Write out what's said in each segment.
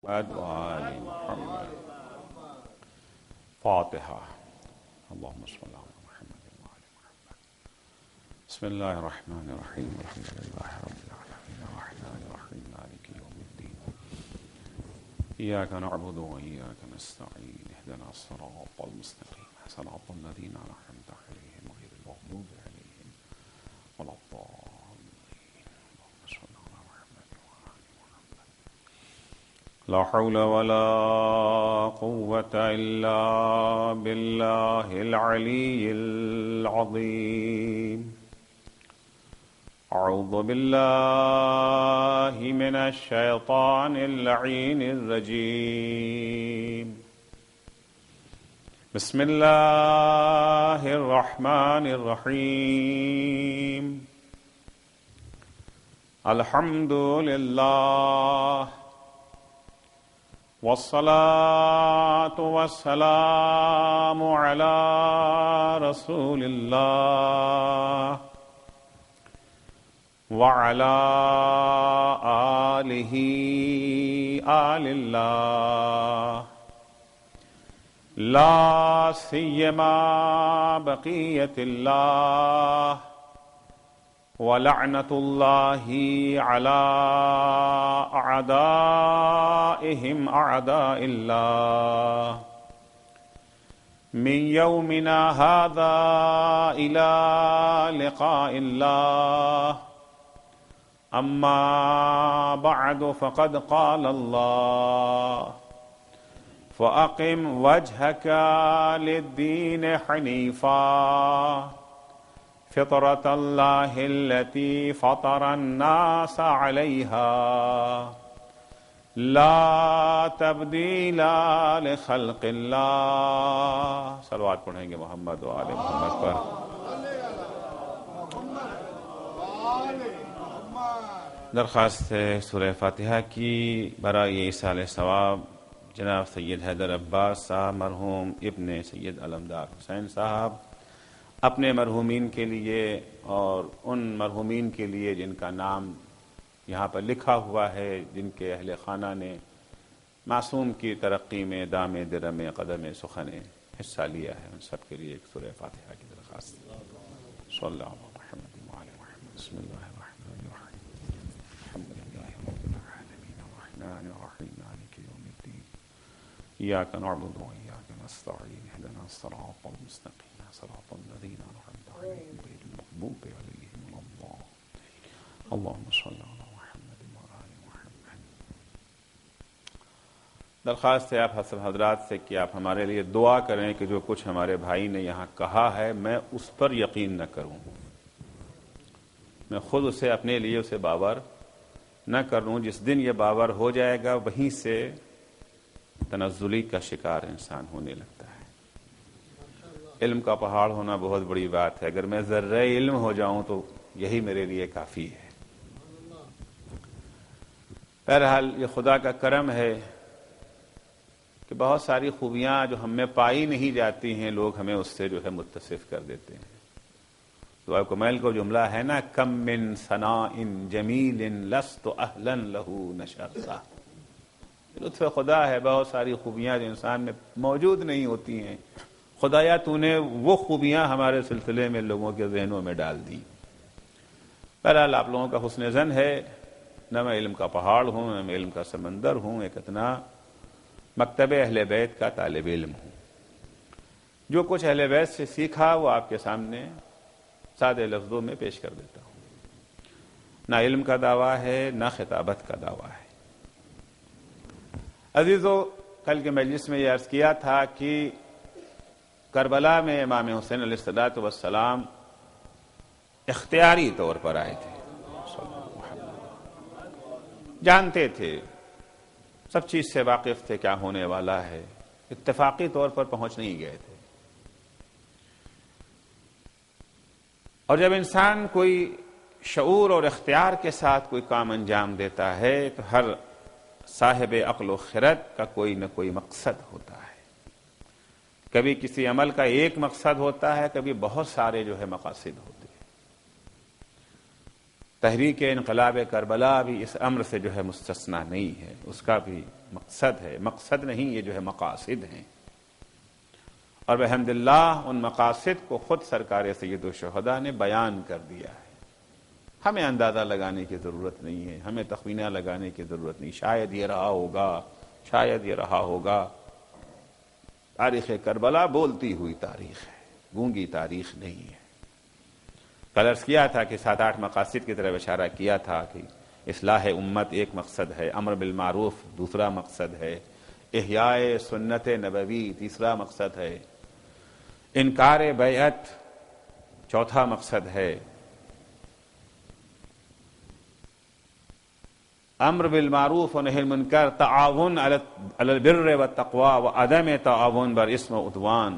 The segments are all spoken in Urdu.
وآل محمد. فاتحة. اللهم صل على محمد وآل محمد. بسم الله الرحمن الرحيم. الحمد لله رب العالمين الرحمن الرحيم مالك يوم الدين. إياك نعبد وإياك نستعين. اهدنا الصراط المستقيم صراط الذين أنعمت عليهم غير المغضوب عليهم ولا الضالين. اللهم صل على محمد وآل محمد. لا حول ولا قوة إلا بالله العلي العظيم. أعوذ بالله من الشيطان اللعين الرجيم. بسم الله الرحمن الرحيم. الحمد لله والصلاة والسلام على رسول الله وعلى آله آل الله لا سيما بقية الله ولعنة الله على أعدائهم أعداء الله من يومنا هذا إلى لقاء الله. أما بعد فقد قال الله فأقم وجهك للدين حنيفا فطرة الله التي فطر الناس عليها لا تبديل لخلق الله. صلوات پڑھیں گے محمد و آل محمد پر. درخواست ہے سورہ فاتحہ کی برائے ایصال ثواب جناب سید حیدر عباس صاحب مرحوم ابن سید علمدار حسین صاحب اپنے مرحومین کے لیے اور ان مرحومین کے لیے جن کا نام یہاں پر لکھا ہوا ہے، جن کے اہل خانہ نے معصوم کی ترقی میں دام درم قدم سخن حصہ لیا ہے، ان سب کے لیے ایک سورہ فاتحہ کی درخواست. صلی اللہ علیہ محمد وعلی محمد. بسم اللہ الرحمن الرحیم. الحمد للہ رب العالمین الرحمن الرحیم مالک یوم الدین. ایاک نعبد و ایاک نستعین. اهدنا الصراط المستقیم صراط الذين أنعمت عليهم غير المغضوب عليهم ولا الضالين. اللهم صل على محمد وآل محمد. درخواست ہے آپ حضرات سے کہ آپ ہمارے لیے دعا کریں کہ جو کچھ ہمارے بھائی نے یہاں کہا ہے میں اس پر یقین نہ کروں، میں خود اسے اپنے لیے اسے باور نہ کروں. جس دن یہ باور ہو جائے گا وہیں سے تنزلی کا شکار انسان ہونے لگتا ہے. علم کا پہاڑ ہونا بہت بڑی بات ہے. اگر میں ذرہ علم ہو جاؤں تو یہی میرے لیے کافی ہے. بہرحال یہ خدا کا کرم ہے کہ بہت ساری خوبیاں جو ہم میں پائی نہیں جاتی ہیں لوگ ہمیں اس سے جو ہے متصف کر دیتے ہیں. دعا کمیل کو جملہ ہے نا، کم من ثناء جمیل لست اہلا لہ نشرتا. لطف خدا ہے، بہت ساری خوبیاں جو انسان میں موجود نہیں ہوتی ہیں، خدایا تو نے وہ خوبیاں ہمارے سلسلے میں لوگوں کے ذہنوں میں ڈال دی. بہرحال آپ لوگوں کا حسن ظن ہے، نہ میں علم کا پہاڑ ہوں نہ میں علم کا سمندر ہوں، ایک اتنا مکتب اہل بیت کا طالب علم ہوں. جو کچھ اہل بیت سے سیکھا وہ آپ کے سامنے سادے لفظوں میں پیش کر دیتا ہوں. نہ علم کا دعویٰ ہے نہ خطابت کا دعویٰ ہے. عزیزو، کل کے مجلس میں یہ عرض کیا تھا کہ کربلا میں امام حسین علیہ الصلوۃ والسلام اختیاری طور پر آئے تھے. جانتے تھے، سب چیز سے واقف تھے کیا ہونے والا ہے، اتفاقی طور پر پہنچ نہیں گئے تھے. اور جب انسان کوئی شعور اور اختیار کے ساتھ کوئی کام انجام دیتا ہے تو ہر صاحب عقل و خرد کا کوئی نہ کوئی مقصد ہوتا ہے. کبھی کسی عمل کا ایک مقصد ہوتا ہے، کبھی بہت سارے جو ہے مقاصد ہوتے ہیں. تحریک انقلاب کربلا بھی اس امر سے جو ہے مستثنا نہیں ہے، اس کا بھی مقصد ہے، مقصد نہیں، یہ جو ہے مقاصد ہیں، اور بحمداللہ ان مقاصد کو خود سرکار سید الشہداء نے بیان کر دیا ہے۔ ہمیں اندازہ لگانے کی ضرورت نہیں ہے، ہمیں تخمینہ لگانے کی ضرورت نہیں، شاید یہ رہا ہوگا، شاید یہ رہا ہوگا۔ تاریخ کربلا بولتی ہوئی تاریخ ہے، گونگی تاریخ نہیں ہے۔ کل عرض کیا تھا کہ 7-8 مقاصد کی طرف اشارہ کیا تھا کہ اصلاح امت ایک مقصد ہے، امر بالمعروف دوسرا مقصد ہے، احیاء سنت نبوی تیسرا مقصد ہے، انکار بیعت چوتھا مقصد ہے، امر بالمعروف و نہی المنکر، تعاون علی البر والتقوی و عدم تعاون بر اسم و عدوان۔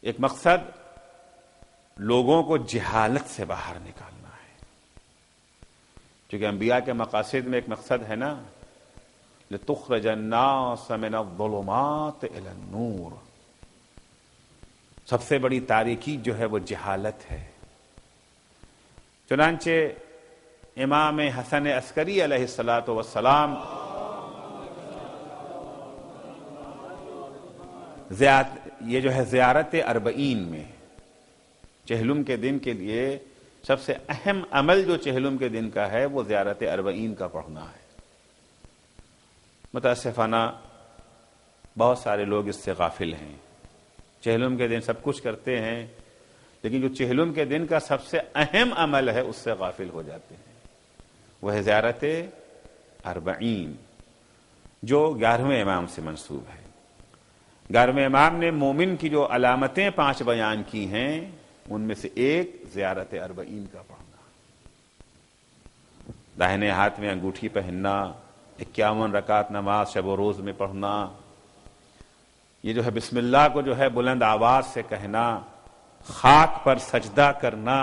ایک مقصد لوگوں کو جہالت سے باہر نکالنا ہے، چونکہ انبیاء کے مقاصد میں ایک مقصد ہے نا، لتخرج الناس من الظلمات الى النور۔ سب سے بڑی تاریکی جو ہے وہ جہالت ہے۔ چنانچہ امام حسن عسکری علیہ السلام یہ جو ہے زیارت اربعین میں چہلم کے دن کے لیے سب سے اہم عمل جو چہلم کے دن کا ہے وہ زیارت اربعین کا پڑھنا ہے۔ متاسفانہ بہت سارے لوگ اس سے غافل ہیں، چہلم کے دن سب کچھ کرتے ہیں، لیکن جو چہلم کے دن کا سب سے اہم عمل ہے اس سے غافل ہو جاتے ہیں، وہ ہے زیارت اربعین، جو 11ویں امام سے منسوب ہے۔ 11ویں امام نے مومن کی جو علامتیں 5 بیان کی ہیں ان میں سے ایک زیارت اربعین کا پڑھنا، داہنے ہاتھ میں انگوٹھی پہننا، 51 رکعت نماز شب و روز میں پڑھنا، یہ جو ہے بسم اللہ کو جو ہے بلند آواز سے کہنا، خاک پر سجدہ کرنا،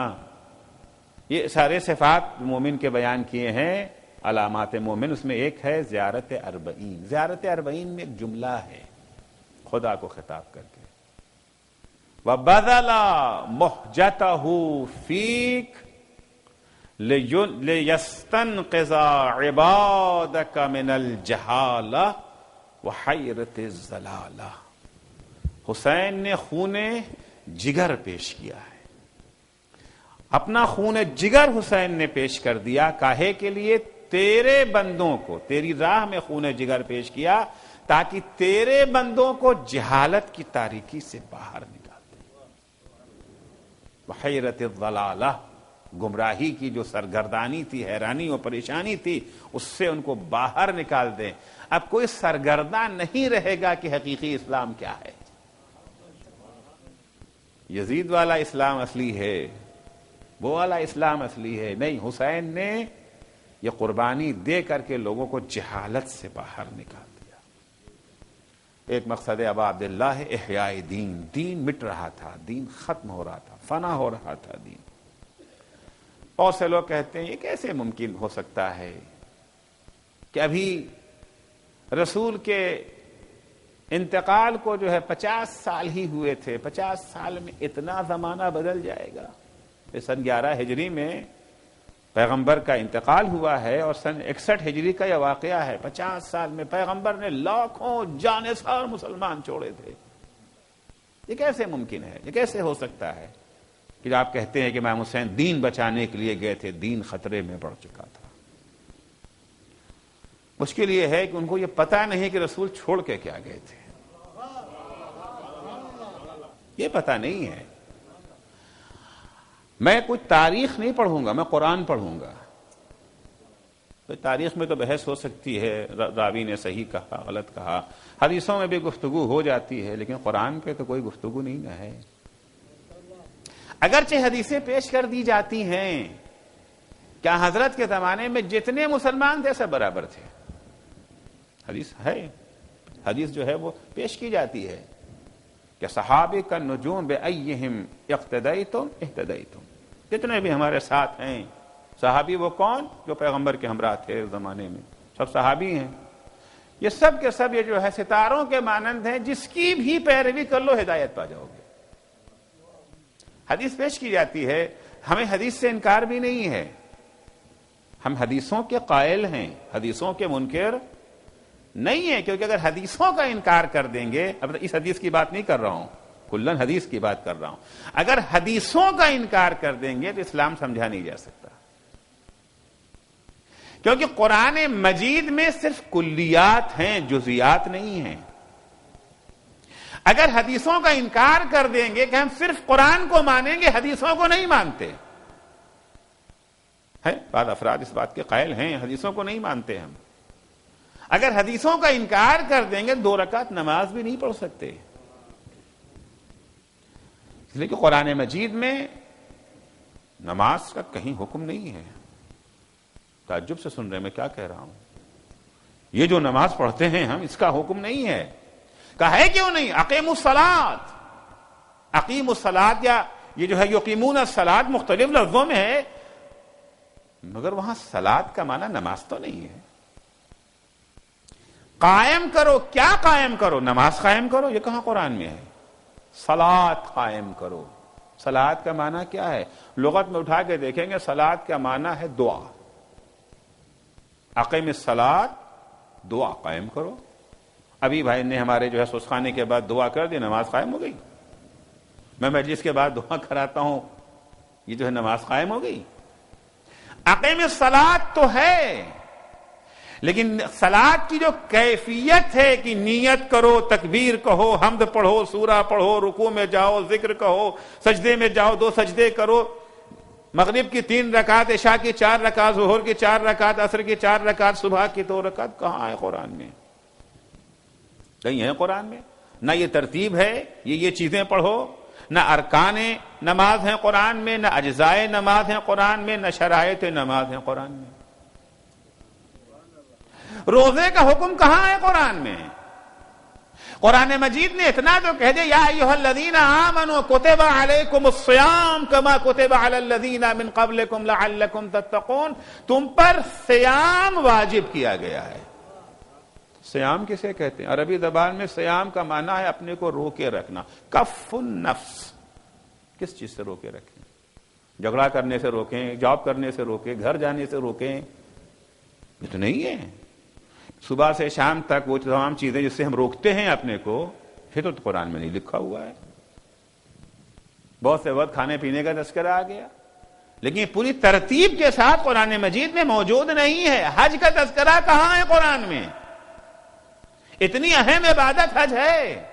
یہ سارے صفات مومن کے بیان کیے ہیں، علامات مومن، اس میں ایک ہے زیارت اربعین۔ زیارت اربعین میں ایک جملہ ہے خدا کو خطاب کر کے، وَبَذَلَ مُحْجَتَهُ فِيكَ لِيَسْتَنْقِذَ عِبَادَكَ مِنَ الْجَهَالَةِ وَحَيْرَةِ الضَّلَالَةِ۔ حسین نے خون جگر پیش کیا ہے، اپنا خون جگر حسین نے پیش کر دیا، کاہے کے لیے؟ تیرے بندوں کو، تیری راہ میں خون جگر پیش کیا تاکہ تیرے بندوں کو جہالت کی تاریکی سے باہر نکال دے، وحیرت الضلالہ، گمراہی کی جو سرگردانی تھی، حیرانی اور پریشانی تھی، اس سے ان کو باہر نکال دیں۔ اب کوئی سرگرداں نہیں رہے گا کہ حقیقی اسلام کیا ہے، یزید والا اسلام اصلی ہے، وہ والا اسلام اصلی ہے، نہیں، حسین نے یہ قربانی دے کر کے لوگوں کو جہالت سے باہر نکال دیا۔ ایک مقصد ابا عبداللہ ہے احیاء دین، دین مٹ رہا تھا، دین ختم ہو رہا تھا، فنا ہو رہا تھا دین۔ اور سے لوگ کہتے ہیں یہ کیسے ممکن ہو سکتا ہے کہ ابھی رسول کے انتقال کو جو ہے 50 سال ہی ہوئے تھے، 50 سال میں اتنا زمانہ بدل جائے گا؟ سن 11 ہجری میں پیغمبر کا انتقال ہوا ہے اور سن 61 ہجری کا یہ واقعہ ہے۔ 50 سال میں پیغمبر نے لاکھوں جانثار مسلمان چھوڑے تھے، یہ کیسے ممکن ہے؟ یہ کیسے ہو سکتا ہے کہ آپ کہتے ہیں کہ امام حسین دین بچانے کے لیے گئے تھے، دین خطرے میں پڑ چکا تھا؟ مشکل یہ ہے کہ ان کو یہ پتہ نہیں کہ رسول چھوڑ کے کیا گئے تھے، یہ پتہ نہیں ہے۔ میں کچھ تاریخ نہیں پڑھوں گا، میں قرآن پڑھوں گا۔ تو تاریخ میں تو بحث ہو سکتی ہے، راوی نے صحیح کہا، غلط کہا، حدیثوں میں بھی گفتگو ہو جاتی ہے، لیکن قرآن پہ تو کوئی گفتگو نہیں ہے۔ اگرچہ حدیثیں پیش کر دی جاتی ہیں، کیا حضرت کے زمانے میں جتنے مسلمان تھے سب برابر تھے؟ حدیث ہے، حدیث جو ہے وہ پیش کی جاتی ہے کہ صحابہ کا نجوم بأیہم اقتدیتم اہتدیتم، جتنے بھی ہمارے ساتھ ہیں صحابی، وہ کون؟ جو پیغمبر کے ہمراہ تھے اس زمانے میں، سب صحابی ہیں۔ یہ سب کے سب یہ جو ہے ستاروں کے مانند ہیں، جس کی بھی پیروی کر لو ہدایت پا جاؤ گے۔ حدیث پیش کی جاتی ہے، ہمیں حدیث سے انکار بھی نہیں ہے، ہم حدیثوں کے قائل ہیں، حدیثوں کے منکر نہیں ہیں، کیونکہ اگر حدیثوں کا انکار کر دیں گے، اب اس حدیث کی بات نہیں کر رہا ہوں، کلن حدیث کی بات کر رہا ہوں، اگر حدیثوں کا انکار کر دیں گے تو اسلام سمجھا نہیں جا سکتا، کیونکہ قرآن مجید میں صرف کلیات ہیں، جزیات نہیں ہیں۔ اگر حدیثوں کا انکار کر دیں گے کہ ہم صرف قرآن کو مانیں گے، حدیثوں کو نہیں مانتے، ہے بعض افراد اس بات کے قائل ہیں، حدیثوں کو نہیں مانتے ہم، اگر حدیثوں کا انکار کر دیں گے 2 رکعت نماز بھی نہیں پڑھ سکتے، اس لیے کہ قرآن مجید میں نماز کا کہیں حکم نہیں ہے۔ تعجب سے سن رہے میں کیا کہہ رہا ہوں، یہ جو نماز پڑھتے ہیں ہم، اس کا حکم نہیں ہے، کہا ہے کیوں نہیں؟ اقیموا الصلاۃ، اقیموا الصلاۃ، یا یہ جو ہے یقیمون الصلاۃ مختلف لفظوں میں ہے، مگر وہاں صلاۃ کا معنی نماز تو نہیں ہے۔ قائم کرو، کیا قائم کرو؟ نماز قائم کرو، یہ کہاں قرآن میں ہے؟ صلاۃ قائم کرو، صلاۃ کا معنی کیا ہے؟ لغت میں اٹھا کے دیکھیں گے، صلاۃ کا معنی ہے دعا، اقیم الصلاۃ، دعا قائم کرو۔ ابھی بھائی نے ہمارے جو ہے سسخانے کے بعد دعا کر دی، نماز قائم ہو گئی، میں مجلس کے بعد دعا کراتا ہوں، یہ جو ہے نماز قائم ہو گئی۔ اقیم الصلاۃ تو ہے، لیکن صلاۃ کی جو کیفیت ہے کہ نیت کرو، تکبیر کہو، حمد پڑھو، سورہ پڑھو، رکوع میں جاؤ، ذکر کہو، سجدے میں جاؤ، 2 سجدے کرو، مغرب کی 3 رکعت، عشاء کی 4 رکعت، ظہر کی 4 رکعت، عصر کی 4 رکعت، صبح کی 2 رکعت، کہاں ہے قرآن میں؟ کہیں ہے قرآن میں؟ نہ یہ ترتیب ہے، یہ چیزیں پڑھو، نہ ارکان نماز ہیں قرآن میں، نہ اجزائے نماز ہیں قرآن میں، نہ شرائط نماز ہیں قرآن میں۔ روزے کا حکم کہاں ہے قرآن میں؟ قرآن مجید نے اتنا تو کہہ دیا، یا ایھا الذین آمنوا کتب علیکم الصیام کما کتب علی الذین من قبلکم لعلکم تتقون، تم پر صیام واجب کیا گیا ہے۔ صیام کسے کہتے ہیں؟ عربی زبان میں صیام کا معنی ہے اپنے کو روکے رکھنا، کف النفس، کس چیز سے روکے رکھیں؟ جھگڑا کرنے سے روکیں، جاب کرنے سے روکیں، گھر جانے سے روکیں، یہ تو نہیں ہے۔ صبح سے شام تک وہ تمام چیزیں جس سے ہم روکتے ہیں اپنے کو، یہ تو قرآن میں نہیں لکھا ہوا ہے۔ بہت سے وقت کھانے پینے کا تذکرہ آ گیا، لیکن پوری ترتیب کے ساتھ قرآن مجید میں موجود نہیں ہے۔ حج کا تذکرہ کہاں ہے قرآن میں؟ اتنی اہم عبادت حج ہے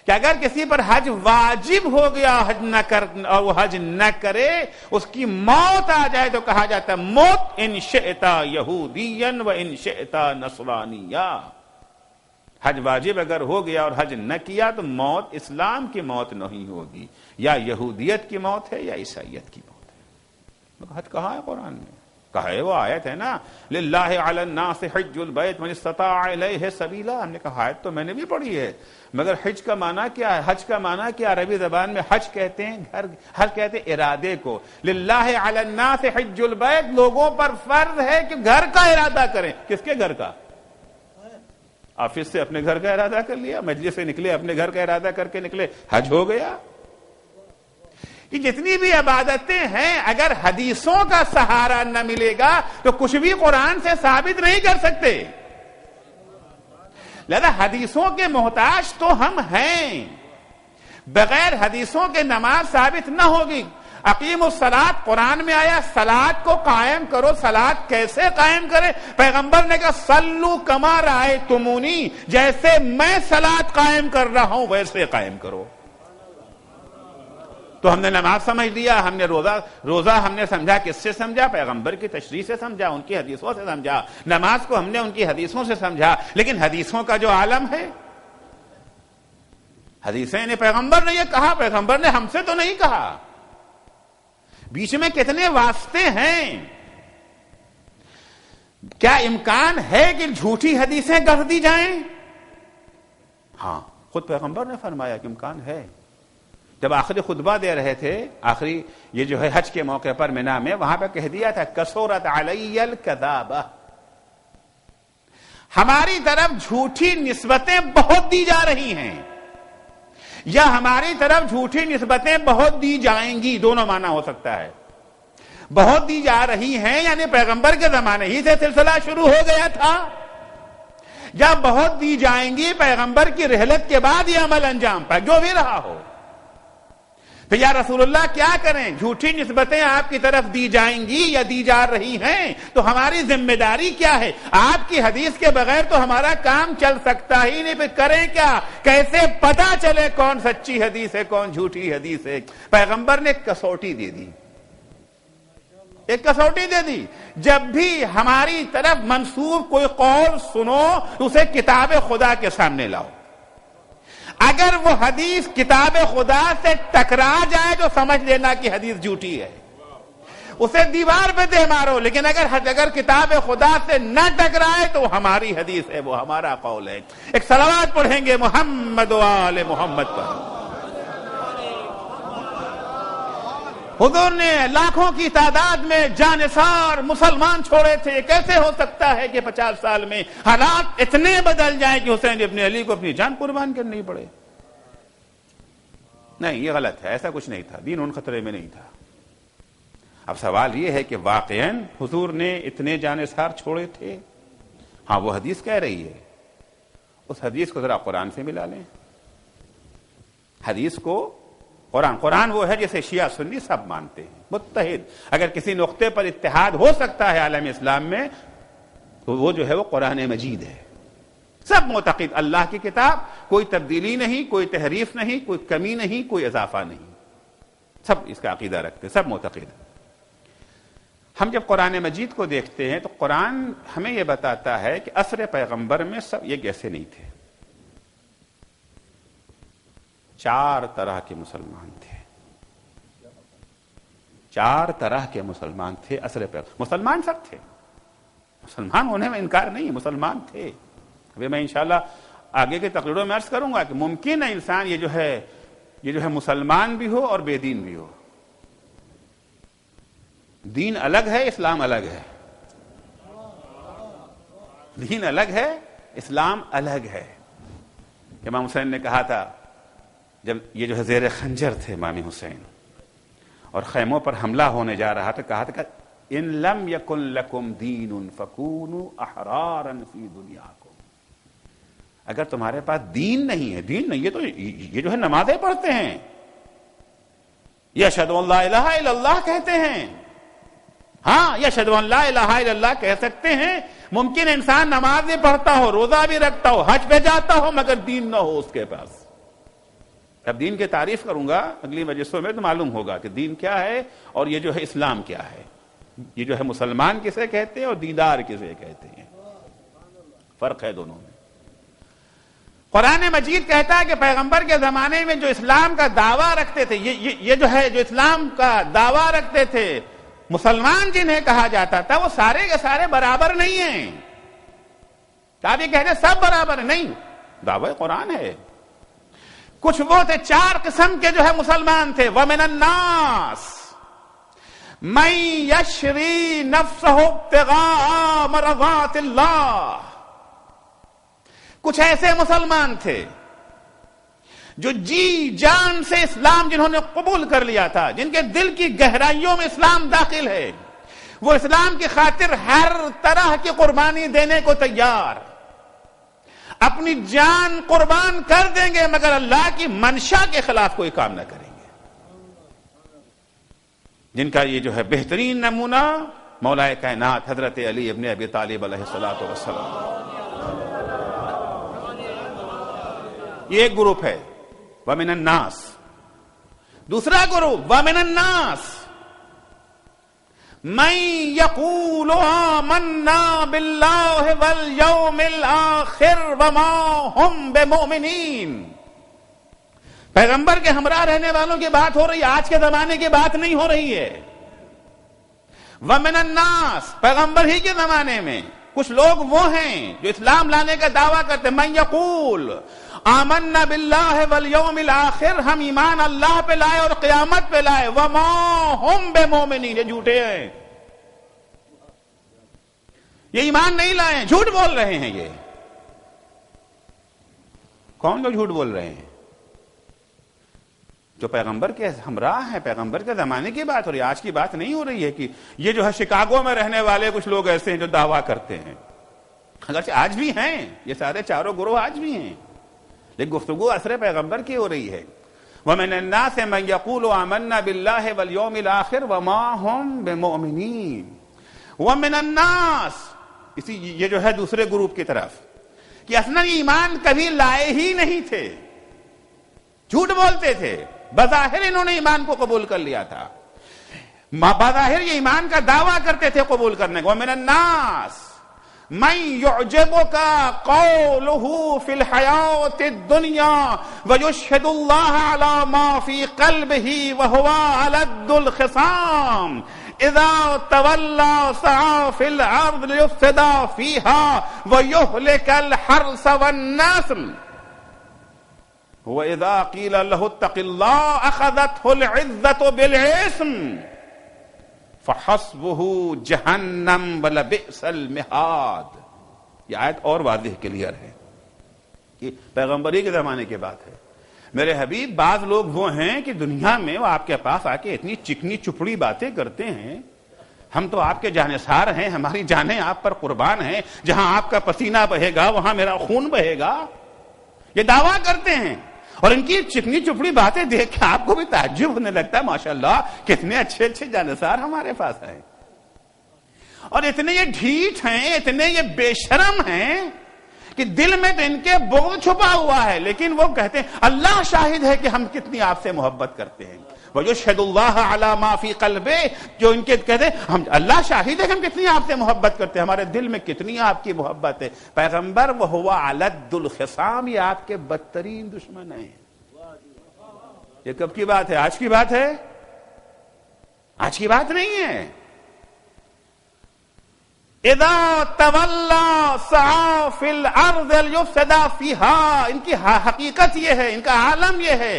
کہ اگر کسی پر حج واجب ہو گیا حج نہ کر اور وہ حج نہ کرے، اس کی موت آ جائے تو کہا جاتا ہے موت ان شئتا یہودیا و ان شئتا نصرانیا۔ حج واجب اگر ہو گیا اور حج نہ کیا تو موت اسلام کی موت نہیں ہوگی، یا یہودیت کی موت ہے یا عیسائیت کی موت ہے۔ حج کہاں ہے قرآن میں؟ کہا ہے وہ آیت ہے نا، للہ علی الناس حج البیت من استطاع الیہ سبیلا، ہم نے کہا آیت تو میں نے بھی پڑھی ہے، مگر حج کا معنی کیا ہے؟ حج کا معنی کیا؟ عربی زبان میں حج کہتے ہیں گھر، حج کہتے ہیں ارادے کو۔ للہ علی الناس حج البیت، لوگوں پر فرض ہے کہ گھر کا ارادہ کریں۔ کس کے گھر کا؟ آفس سے اپنے گھر کا ارادہ کر لیا، مجلس سے نکلے اپنے گھر کا ارادہ کر کے نکلے، حج ہو گیا۔ کہ جتنی بھی عبادتیں ہیں اگر حدیثوں کا سہارا نہ ملے گا تو کچھ بھی قرآن سے ثابت نہیں کر سکتے۔ لہذا حدیثوں کے محتاج تو ہم ہیں، بغیر حدیثوں کے نماز ثابت نہ ہوگی۔ اقیم الصلاۃ قرآن میں آیا، صلاۃ کو قائم کرو۔ صلاۃ کیسے قائم کرے؟ پیغمبر نے کہا صلو کما رأیتمونی، جیسے میں صلاۃ قائم کر رہا ہوں ویسے قائم کرو۔ تو ہم نے نماز سمجھ لیا، ہم نے روزہ ہم نے سمجھا، کس سے سمجھا؟ پیغمبر کی تشریح سے سمجھا، ان کی حدیثوں سے سمجھا۔ نماز کو ہم نے ان کی حدیثوں سے سمجھا، لیکن حدیثوں کا جو عالم ہے، حدیثیں نے پیغمبر نے یہ کہا، پیغمبر نے ہم سے تو نہیں کہا، بیچ میں کتنے واسطے ہیں۔ کیا امکان ہے کہ جھوٹی حدیثیں گڑھ دی جائیں؟ ہاں، خود پیغمبر نے فرمایا کہ امکان ہے۔ جب آخری خطبہ دے رہے تھے، آخری یہ جو ہے حج کے موقع پر مینا میں، وہاں پہ کہہ دیا تھا کثرت علی الکذابہ، ہماری طرف جھوٹی نسبتیں بہت دی جا رہی ہیں۔ یا ہماری طرف جھوٹی نسبتیں بہت دی جائیں گی، دونوں معنی ہو سکتا ہے۔ بہت دی جا رہی ہیں یعنی پیغمبر کے زمانے ہی سے سلسلہ شروع ہو گیا تھا، یا بہت دی جائیں گی پیغمبر کی رحلت کے بعد یہ عمل انجام پائے، جو بھی رہا ہو۔ تو یا رسول اللہ کیا کریں؟ جھوٹی نسبتیں آپ کی طرف دی جائیں گی یا دی جا رہی ہیں، تو ہماری ذمہ داری کیا ہے؟ آپ کی حدیث کے بغیر تو ہمارا کام چل سکتا ہی نہیں، پھر کریں کیا؟ کیسے پتا چلے کون سچی حدیث ہے کون جھوٹی حدیث ہے؟ پیغمبر نے ایک کسوٹی دے دی، ایک کسوٹی دے دی، جب بھی ہماری طرف منسوب کوئی قول سنو اسے کتاب خدا کے سامنے لاؤ۔ اگر وہ حدیث کتاب خدا سے ٹکرا جائے تو سمجھ لینا کہ حدیث جھوٹی ہے، اسے دیوار پہ دے مارو، لیکن اگر کتاب خدا سے نہ ٹکرائے تو ہماری حدیث ہے، وہ ہمارا قول ہے۔ ایک صلوات پڑھیں گے محمد و آل محمد پر۔ حضور نے لاکھوں کی تعداد میں جانثار مسلمان چھوڑے تھے، کیسے ہو سکتا ہے کہ 50 سال میں حالات اتنے بدل جائیں کہ حسین ابن علی کو اپنی جان قربان کرنی پڑے؟ نہیں، یہ غلط ہے، ایسا کچھ نہیں تھا، دین ان خطرے میں نہیں تھا۔ اب سوال یہ ہے کہ واقعاً حضور نے اتنے جانثار چھوڑے تھے؟ ہاں، وہ حدیث کہہ رہی ہے، اس حدیث کو ذرا قرآن سے ملا لیں۔ حدیث کو قرآن وہ ہے جسے شیعہ سنی سب مانتے ہیں، متحد۔ اگر کسی نقطے پر اتحاد ہو سکتا ہے عالم اسلام میں تو وہ جو ہے وہ قرآن مجید ہے۔ سب معتقد اللہ کی کتاب، کوئی تبدیلی نہیں، کوئی تحریف نہیں، کوئی کمی نہیں، کوئی اضافہ نہیں، سب اس کا عقیدہ رکھتے ہیں، سب معتقد۔ ہم جب قرآن مجید کو دیکھتے ہیں تو قرآن ہمیں یہ بتاتا ہے کہ عصر پیغمبر میں سب یہ ایسے نہیں تھے۔ 4 طرح کے مسلمان تھے، 4 طرح کے مسلمان تھے عصر پیغمبر۔ مسلمان سب تھے، مسلمان ہونے میں انکار نہیں، مسلمان تھے۔ ابھی میں انشاءاللہ آگے کے تقریروں میں عرض کروں گا کہ ممکن ہے انسان یہ جو ہے مسلمان بھی ہو اور بے دین بھی ہو۔ دین الگ ہے، اسلام الگ ہے، دین الگ ہے، اسلام الگ ہے۔ امام حسین نے کہا تھا جب یہ جو ہے زیر خنجر تھے امام حسین اور خیموں پر حملہ ہونے جا رہا تھا، کہا تھا کہ ان لم یکن لکم دین فکونوا احرارا فی دنیاکم، اگر تمہارے پاس دین نہیں ہے، دین نہیں ہے تو یہ جو ہے نمازیں پڑھتے ہیں، یہ اشہد ان لا الہ الا اللہ کہتے ہیں، ہاں یہ اشہد ان لا الہ الا اللہ کہہ سکتے ہیں۔ ممکن انسان نماز بھی پڑھتا ہو، روزہ بھی رکھتا ہو، حج پہ جاتا ہو، مگر دین نہ ہو اس کے پاس۔ اب دین کی تعریف کروں گا اگلی مجلسوں میں تو معلوم ہوگا کہ دین کیا ہے اور یہ جو ہے اسلام کیا ہے، یہ جو ہے مسلمان کسے کہتے ہیں اور دیندار کسے کہتے ہیں، فرق ہے دونوں میں۔ قرآن مجید کہتا ہے کہ پیغمبر کے زمانے میں جو اسلام کا دعویٰ رکھتے تھے، یہ جو ہے جو اسلام کا دعویٰ رکھتے تھے، مسلمان جنہیں کہا جاتا تھا، وہ سارے کے سارے برابر نہیں ہیں۔ آپ یہ کہتے ہیں سب برابر نہیں، دعوی قرآن ہے۔ کچھ وہ تھے 4 قسم کے جو ہے مسلمان تھے، وَمِنَ النَّاسِ مَن يَشْرِي نَفْسَهُ ابْتِغَاءَ مَرْضَاتِ اللَّهِ، کچھ ایسے مسلمان تھے جو جی جان سے اسلام جنہوں نے قبول کر لیا تھا، جن کے دل کی گہرائیوں میں اسلام داخل ہے، وہ اسلام کی خاطر ہر طرح کی قربانی دینے کو تیار، اپنی جان قربان کر دیں گے مگر اللہ کی منشا کے خلاف کوئی کام نہ کریں گے۔ جن کا یہ جو ہے بہترین نمونہ مولا کائنات حضرت علی ابن ابی طالب علیہ الصلوۃ والسلام، یہ ایک گروپ ہے وَمِنَ النَّاسِ۔ دوسرا گروپ وَمِنَ النَّاسِ مَن يَقُولُ آمَنَّا بِاللَّهِ وَالْيَوْمِ الْآخِرِ وَمَا هُمْ بِمُؤْمِنِينَ۔ پیغمبر کے ہمراہ رہنے والوں کی بات ہو رہی ہے، آج کے زمانے کی بات نہیں ہو رہی ہے۔ وَمِنَ النَّاسِ پیغمبر ہی کے زمانے میں کچھ لوگ وہ ہیں جو اسلام لانے کا دعویٰ کرتے ہیں، مَن يَقُولُ آمنا باللہ والیوم الآخر، ہم ایمان اللہ پہ لائے اور قیامت پہ لائے، وما ہم بمومنین، یہ جھوٹے ہیں، یہ ایمان نہیں لائے ہیں، جھوٹ بول رہے ہیں۔ یہ کون لوگ جھوٹ بول رہے ہیں؟ جو پیغمبر کے ہمراہ ہیں، پیغمبر کے زمانے کی بات ہو رہی ہے، آج کی بات نہیں ہو رہی ہے کہ یہ جو ہے شکاگو میں رہنے والے کچھ لوگ ایسے ہیں جو دعویٰ کرتے ہیں، اگرچہ آج بھی ہیں، یہ سارے چاروں گروہ آج بھی ہیں، لیکن گفتگو عصر پیغمبر کی ہو رہی ہے۔ وَمِنَ النَّاسِ مَن يَقُولُ آمَنَّا بِاللَّهِ وَالْيَوْمِ الْآخِرِ وَمَا هُمْ بِمُؤْمِنِينَ۔ وَمِنَ النَّاسِ، یہ جو ہے دوسرے گروپ کی طرف، کہ اصلاً ایمان کبھی لائے ہی نہیں تھے، جھوٹ بولتے تھے، بظاہر انہوں نے ایمان کو قبول کر لیا تھا، بظاہر یہ ایمان کا دعویٰ کرتے تھے قبول کرنے کو۔ وَمِنَ النَّاسِ مَن يُعْجِبُكَ قَوْلُهُ فِي الْحَيَاةِ الدُّنْيَا وَيُشْهِدُ اللَّهَ عَلَى مَا فِي قَلْبِهِ وَهُوَ أَلَدُّ الْخِصَامِ إِذَا تَوَلَّى سَعَىٰ فِي الْأَرْضِ لِيُفْسِدَ فِيهَا وَيُهْلِكَ الْحَرْثَ وَالنَّسْلَ وَإِذَا قِيلَ لَهُ اتَّقِ اللَّهَ أَخَذَتْهُ الْعِزَّةُ بِالْإِثْمِ فَحَسْبُهُ جَهَنَّمَ وَلَبِئْسَ الْمِہَادُ۔ یہ آیت اور واضح کلیئر ہے، یہ پیغمبری کے زمانے کی بات ہے۔ میرے حبیب، بعض لوگ وہ ہیں کہ دنیا میں وہ آپ کے پاس آ کے اتنی چکنی چپڑی باتیں کرتے ہیں، ہم تو آپ کے جانثار ہیں، ہماری جانیں آپ پر قربان ہیں، جہاں آپ کا پسینہ بہے گا وہاں میرا خون بہے گا، یہ دعویٰ کرتے ہیں، اور ان کی چکنی چپڑی باتیں دیکھ کے آپ کو بھی تعجب ہونے لگتا ہے، ماشاءاللہ کتنے اچھے اچھے جانثار ہمارے پاس ہیں، اور اتنے یہ ڈھیٹ ہیں، اتنے یہ بے شرم ہیں کہ دل میں تو ان کے بغض چھپا ہوا ہے، لیکن وہ کہتے ہیں اللہ شاہد ہے کہ ہم کتنی آپ سے محبت کرتے ہیں۔ وَيُشْهِدُ اللَّهَ عَلَى مَا فِي قَلْبِهِ، جو ان کے کہتے ہیں ہم اللہ شاہد ہے کہ ہم کتنی آپ سے محبت کرتے ہیں، ہمارے دل میں کتنی آپ کی محبت ہے۔ پیغمبر وَهُوَ أَلَدُّ الْخِصَامِ، یہ آپ کے بدترین دشمن ہیں۔ یہ کب کی بات ہے؟ آج کی بات ہے؟ آج کی بات نہیں ہے۔ اذا تولى سعى في الارض ليفسد فيها، ان کی حقیقت یہ ہے، ان کا عالم یہ ہے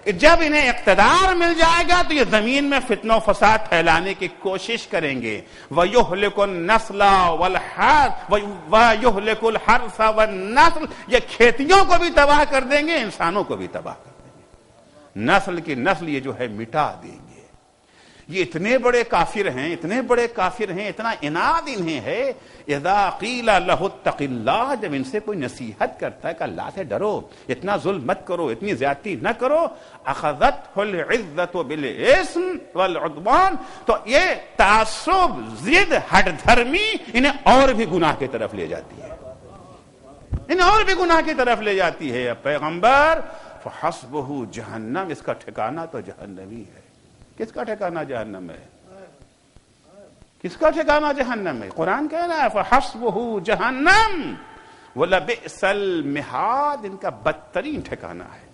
کہ جب انہیں اقتدار مل جائے گا تو یہ زمین میں فتنہ و فساد پھیلانے کی کوشش کریں گے۔ وَيُهْلِكُ النَّسْلَ وَيُهْلِكُ الْحَرْثَ وَالنَّسْلَ، یہ کھیتیوں کو بھی تباہ کر دیں گے، انسانوں کو بھی تباہ کر دیں گے، نسل کی نسل یہ جو ہے مٹا دیں گے۔ یہ اتنے بڑے کافر ہیں، اتنے بڑے کافر ہیں، اتنا عناد انہیں ہے۔ اذا قیل لہ اتق اللہ، جب ان سے کوئی نصیحت کرتا ہے کہ اللہ سے ڈرو، اتنا ظلم مت کرو، اتنی زیادتی نہ کرو، اخذتہ العزۃ بالاسم والعدوان، تو یہ تعصب، ضد، ہٹ دھرمی انہیں اور بھی گناہ کی طرف لے جاتی ہے، انہیں اور بھی گناہ کی طرف لے جاتی ہے۔ پیغمبر فحسبہ جہنم، اس کا ٹھکانہ تو جہنمی ہے۔ کس کا ٹھکانہ جہنم ہے؟ کس کا ٹھکانہ جہنم ہے؟ قرآن کہہ رہا ہے فحسبہ جہنم ولبئس المہاد، ان کا بدترین ٹھکانہ ہے۔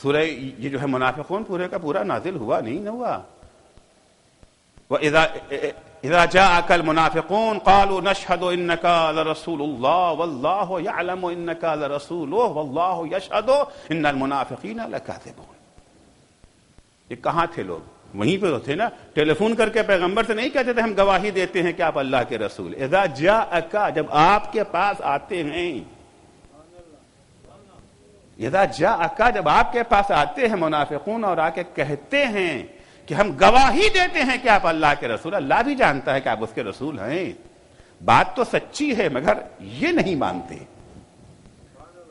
سورہ یہ جو ہے منافقون پورے کا پورا نازل ہوا نہیں ہوا؟ وَإِذَا جَاءَكَ الْمُنَافِقُونَ قَالُوا نَشْهَدُ إِنَّكَ لَرَسُولُ اللَّهِ وَاللَّهُ يَعْلَمُ إِنَّكَ لَرَسُولُهُ وَاللَّهُ يَشْهَدُ إِنَّ الْمُنَافِقِينَ لَكَاذِبُونَ۔ یہ کہاں تھے لوگ؟ وہیں پہ تھے نا، ٹیلی فون کر کے پیغمبر سے نہیں کہتے تھے ہم گواہی دیتے ہیں کہ آپ اللہ کے رسول۔ اذا جاءک، جب آپ کے پاس آتے ہیں، اذا جاءک، جب آپ کے پاس آتے ہیں منافقون اور آ کے کہتے ہیں کہ ہم گواہی دیتے ہیں کہ آپ اللہ کے رسول، اللہ بھی جانتا ہے کہ آپ اس کے رسول ہیں، بات تو سچی ہے مگر یہ نہیں مانتے۔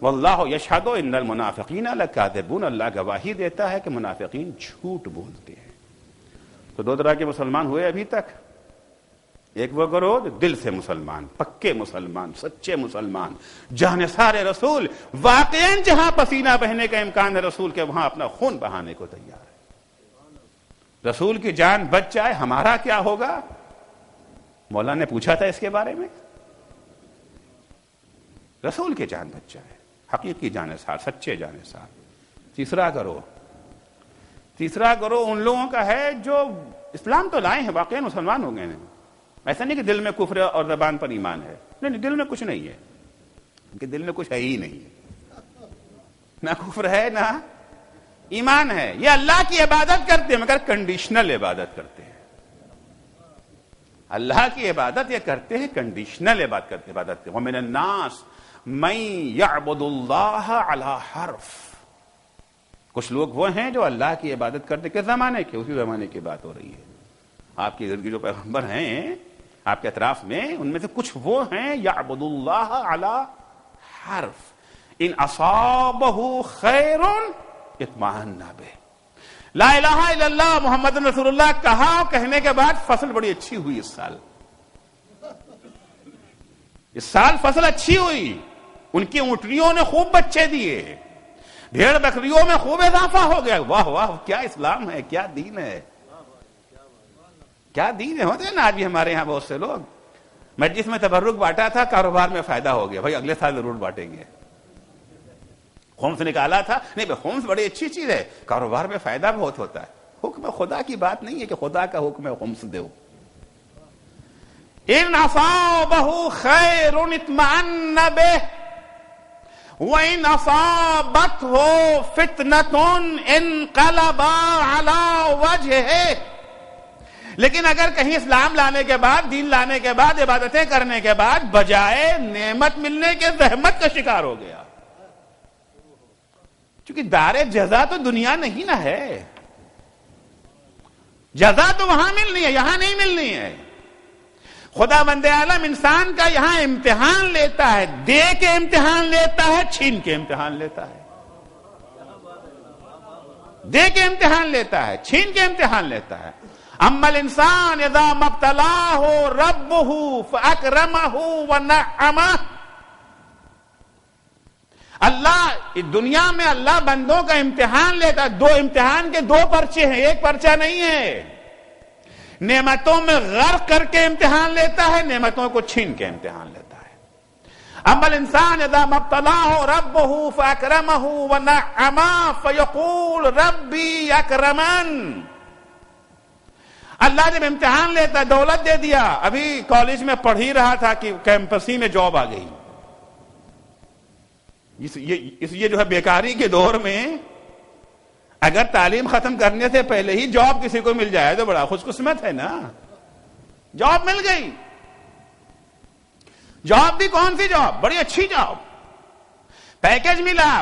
واللہ یشہد ان المنافقین لکاذبون، اللہ گواہی دیتا ہے کہ منافقین جھوٹ بولتے ہیں۔ تو دو طرح کے مسلمان ہوئے ابھی تک، ایک وہ گروہ جو دل سے مسلمان، پکے مسلمان، سچے مسلمان، جانثار رسول، واقعاً جہاں پسینہ بہنے کا امکان ہے رسول کے وہاں اپنا خون بہانے کو تیار ہے۔ رسول کی جان بچ جائے ہمارا کیا ہوگا؟ مولا نے پوچھا تھا اس کے بارے میں، رسول کی جان بچ جائے، حقیقی جانثار، سچے جانثار۔ تیسرا گروہ ان لوگوں کا ہے جو اسلام تو لائے ہیں، واقعی مسلمان ہو گئے ہیں، ایسا نہیں کہ دل میں کفر اور زبان پر ایمان ہے، نہیں، دل میں کچھ نہیں ہے، ان کے دل میں کچھ ہے ہی نہیں، نہ کفر ہے نہ ایمان ہے۔ یہ اللہ کی عبادت کرتے ہیں مگر کنڈیشنل عبادت کرتے ہیں، اللہ کی عبادت یہ کرتے ہیں، کنڈیشنل عبادت کرتے ہیں۔ وَمِنَ النَّاسِ مَن يَعْبُدُ اللَّهَ عَلَى حَرْفٍ، کچھ لوگ وہ ہیں جو اللہ کی عبادت کرتے کس زمانے کے؟ اسی زمانے کی بات ہو رہی ہے. آپ کی ارد گرد جو پیغمبر ہیں آپ کے اطراف میں، ان میں سے کچھ وہ ہیں یعبد اللہ علی حرف ان اصابہ خیر اطمأن بہ. لا الہ الا اللہ محمد رسول اللہ کہا، کہنے کے بعد فصل بڑی اچھی ہوئی. اس سال فصل اچھی ہوئی، ان کی اونٹنیوں نے خوب بچے دیے، بھیڑ بکریوں میں خوب اضافہ ہو گیا. واہ واہ، کیا اسلام ہے، کیا دین ہے، کیا دین ہے. ہوتے ہیں نا آج بھی ہمارے یہاں بہت سے لوگ، مجلس میں تبرک بانٹا تھا، کاروبار میں فائدہ ہو گیا، بھائی اگلے سال ضرور بانٹیں گے. خمس نکالا تھا، نہیں بھائی خمس بڑی اچھی چیز ہے، کاروبار میں فائدہ بہت ہوتا ہے. حکم خدا کی بات نہیں ہے کہ خدا کا حکم ہے خمس دو. ان اصابہ خیر اطمأن بہ وَإِنْ أَصَابَتْهُ فِتْنَةٌ انقلبا عَلَى وَجْهِهِ. لیکن اگر کہیں اسلام لانے کے بعد، دین لانے کے بعد، عبادتیں کرنے کے بعد بجائے نعمت ملنے کے زحمت کا شکار ہو گیا، کیونکہ دار جزا تو دنیا نہیں نہ ہے، جزا تو وہاں ملنی ہے، یہاں نہیں ملنی ہے. خدا بند عالم انسان کا یہاں امتحان لیتا ہے، دے کے امتحان لیتا ہے، چھین کے امتحان لیتا ہے. دے کے امتحان لیتا ہے، چھین کے امتحان لیتا ہے. اما الانسان اذا ما ابتلاه ربه فاکرمه ونعمه. اللہ دنیا میں اللہ بندوں کا امتحان لیتا ہے. دو امتحان کے دو پرچے ہیں، ایک پرچہ نہیں ہے. نعمتوں میں غرق کر کے امتحان لیتا ہے، نعمتوں کو چھین کے امتحان لیتا ہے. اما الانسان اذا ما ابتلاه ربه فاکرمه ونعمه فیقول ربی اکرمن. اللہ جب امتحان لیتا ہے، دولت دے دیا، ابھی کالج میں پڑھ ہی رہا تھا کہ کیمپسی میں جاب آ گئی. یہ جو ہے بیکاری کے دور میں اگر تعلیم ختم کرنے سے پہلے ہی جاب کسی کو مل جائے تو بڑا خوش قسمت ہے نا. جاب مل گئی. جاب بھی کون سی جاب؟ بڑی اچھی جاب. پیکج ملا،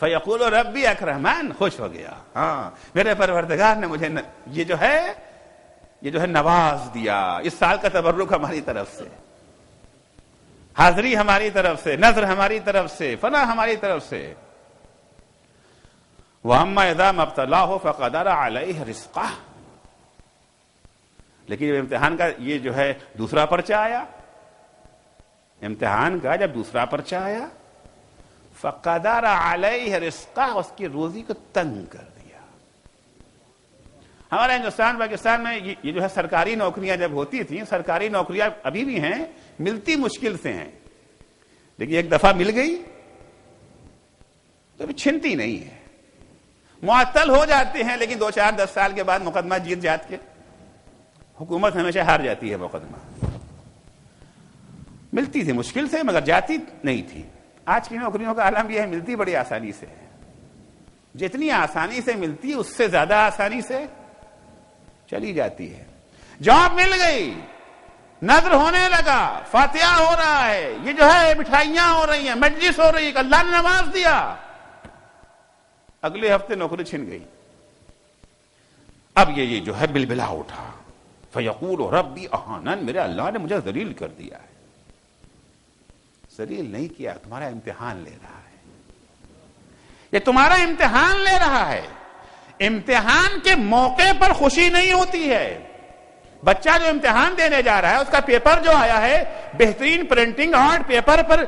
فیقول ربی اکرمن، خوش ہو گیا. ہاں میرے پروردگار نے مجھے یہ جو ہے نواز دیا. اس سال کا تبرک ہماری طرف سے، حاضری ہماری طرف سے، نظر ہماری طرف سے، فنا ہماری طرف سے. وَأَمَّا إِذَا مَا ابْتَلَاهُ فَقَدَرَ عَلَيْهِ رِزْقَهُ. لیکن جب امتحان کا یہ جو ہے دوسرا پرچہ آیا، امتحان کا جب دوسرا پرچہ آیا، فَقَدَرَ عَلَيْهِ رِزْقَهُ، اس کی روزی کو تنگ کر دیا. ہمارے ہندوستان پاکستان میں یہ جو ہے سرکاری نوکریاں جب ہوتی تھیں، سرکاری نوکریاں ابھی بھی ہیں، ملتی مشکل سے ہیں، لیکن ایک دفعہ مل گئی تو ابھی چھنتی نہیں ہے. معطل ہو جاتے ہیں، لیکن 2-4-10 سال کے بعد مقدمہ جیت جات کے حکومت ہمیشہ ہار جاتی ہے. مقدمہ ملتی تھی مشکل سے مگر جاتی نہیں تھی. آج کی نوکریوں کا عالم یہ ہے، ملتی بڑی آسانی سے ہے. جتنی آسانی سے ملتی ہے اس سے زیادہ آسانی سے چلی جاتی ہے. جاب مل گئی، نظر ہونے لگا، فاتحہ ہو رہا ہے، یہ جو ہے مٹھائیاں ہو رہی ہیں، مجلس ہو رہی ہے، اللہ نے نواز دیا. اگلے ہفتے نوکری چھن گئی. اب یہ جو ہے بلبلا اٹھا. فیقول ربی اہانن، میرے اللہ نے مجھے ذلیل کر دیا ہے. ذلیل نہیں کیا، تمہارا امتحان لے رہا ہے. یہ تمہارا امتحان لے رہا ہے. امتحان کے موقع پر خوشی نہیں ہوتی ہے. بچہ جو امتحان دینے جا رہا ہے، اس کا پیپر جو آیا ہے، بہترین پرنٹنگ آرٹ پیپر پر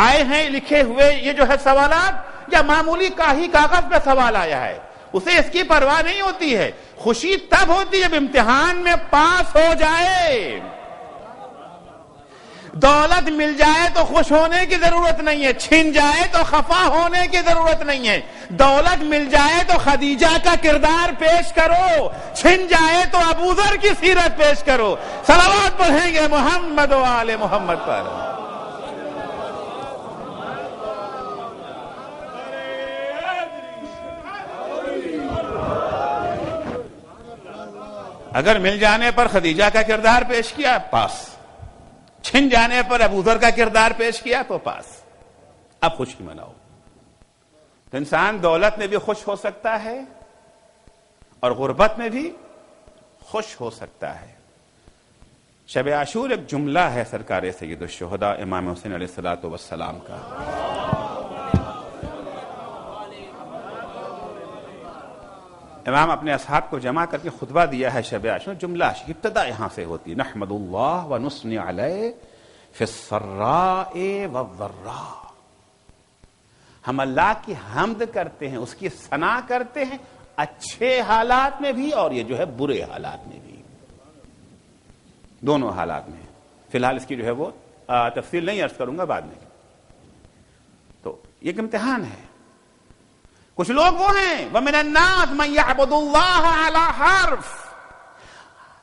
آئے ہیں لکھے ہوئے یہ جو ہے سوالات، یا معمولی کاغذ پہ سوال آیا ہے، اسے اس کی پرواہ نہیں ہوتی ہے. خوشی تب ہوتی ہے جب امتحان میں پاس ہو جائے. دولت مل جائے تو خوش ہونے کی ضرورت نہیں ہے، چھن جائے تو خفا ہونے کی ضرورت نہیں ہے. دولت مل جائے تو خدیجہ کا کردار پیش کرو، چھن جائے تو ابوذر کی سیرت پیش کرو. صلوات پڑھیں گے محمد و آل محمد پر. اگر مل جانے پر خدیجہ کا کردار پیش کیا، پاس. چھن جانے پر ابوذر کا کردار پیش کیا تو پاس. اب خوشی مناؤ. تو انسان دولت میں بھی خوش ہو سکتا ہے اور غربت میں بھی خوش ہو سکتا ہے. شب عاشور ایک جملہ ہے سرکار سید الشہداء امام حسین علیہ الصلوۃ والسلام کا. امام اپنے اصحاب کو جمع کر کے خطبہ دیا ہے شب عاشور. جملہ ابتدا یہاں سے ہوتی ہے نحمد اللہ ونثنی علیہ فی السراء والضراء. ہم اللہ کی حمد کرتے ہیں, اس کی ثنا کرتے ہیں اچھے حالات میں بھی اور یہ جو ہے برے حالات میں بھی, دونوں حالات میں. فی الحال اس کی جو ہے وہ تفصیل نہیں عرض کروں گا, بعد میں. تو یہ ایک امتحان ہے. کچھ لوگ وہ ہیں وَمِنَ النَّاسِ مَن يَعْبُدُ اللَّهَ عَلَى حَرْفٍ.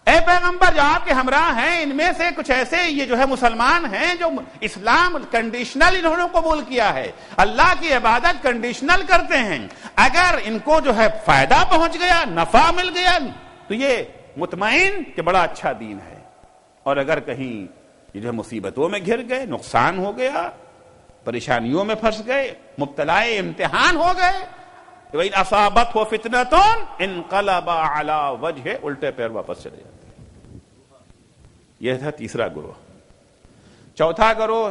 اے پیغمبر جو آپ کے ہمراہ ہیں ان میں سے کچھ ایسے یہ جو ہے مسلمان ہیں جو اسلام کنڈیشنل انہوں نے قبول کیا ہے, اللہ کی عبادت کنڈیشنل کرتے ہیں. اگر ان کو جو ہے فائدہ پہنچ گیا, نفع مل گیا تو یہ مطمئن کہ بڑا اچھا دین ہے, اور اگر کہیں یہ جو ہے مصیبتوں میں گھر گئے, نقصان ہو گیا, پریشانیوں میں پھنس گئے, مبتلا امتحان ہو گئے, وَإِنْ أَصَابَتْهُ فِتْنَةٌ انقلب عَلَى وَجْهِهِ, الٹے پیر واپس چلے جاتے. یہ تھا تیسرا گروہ. چوتھا گروہ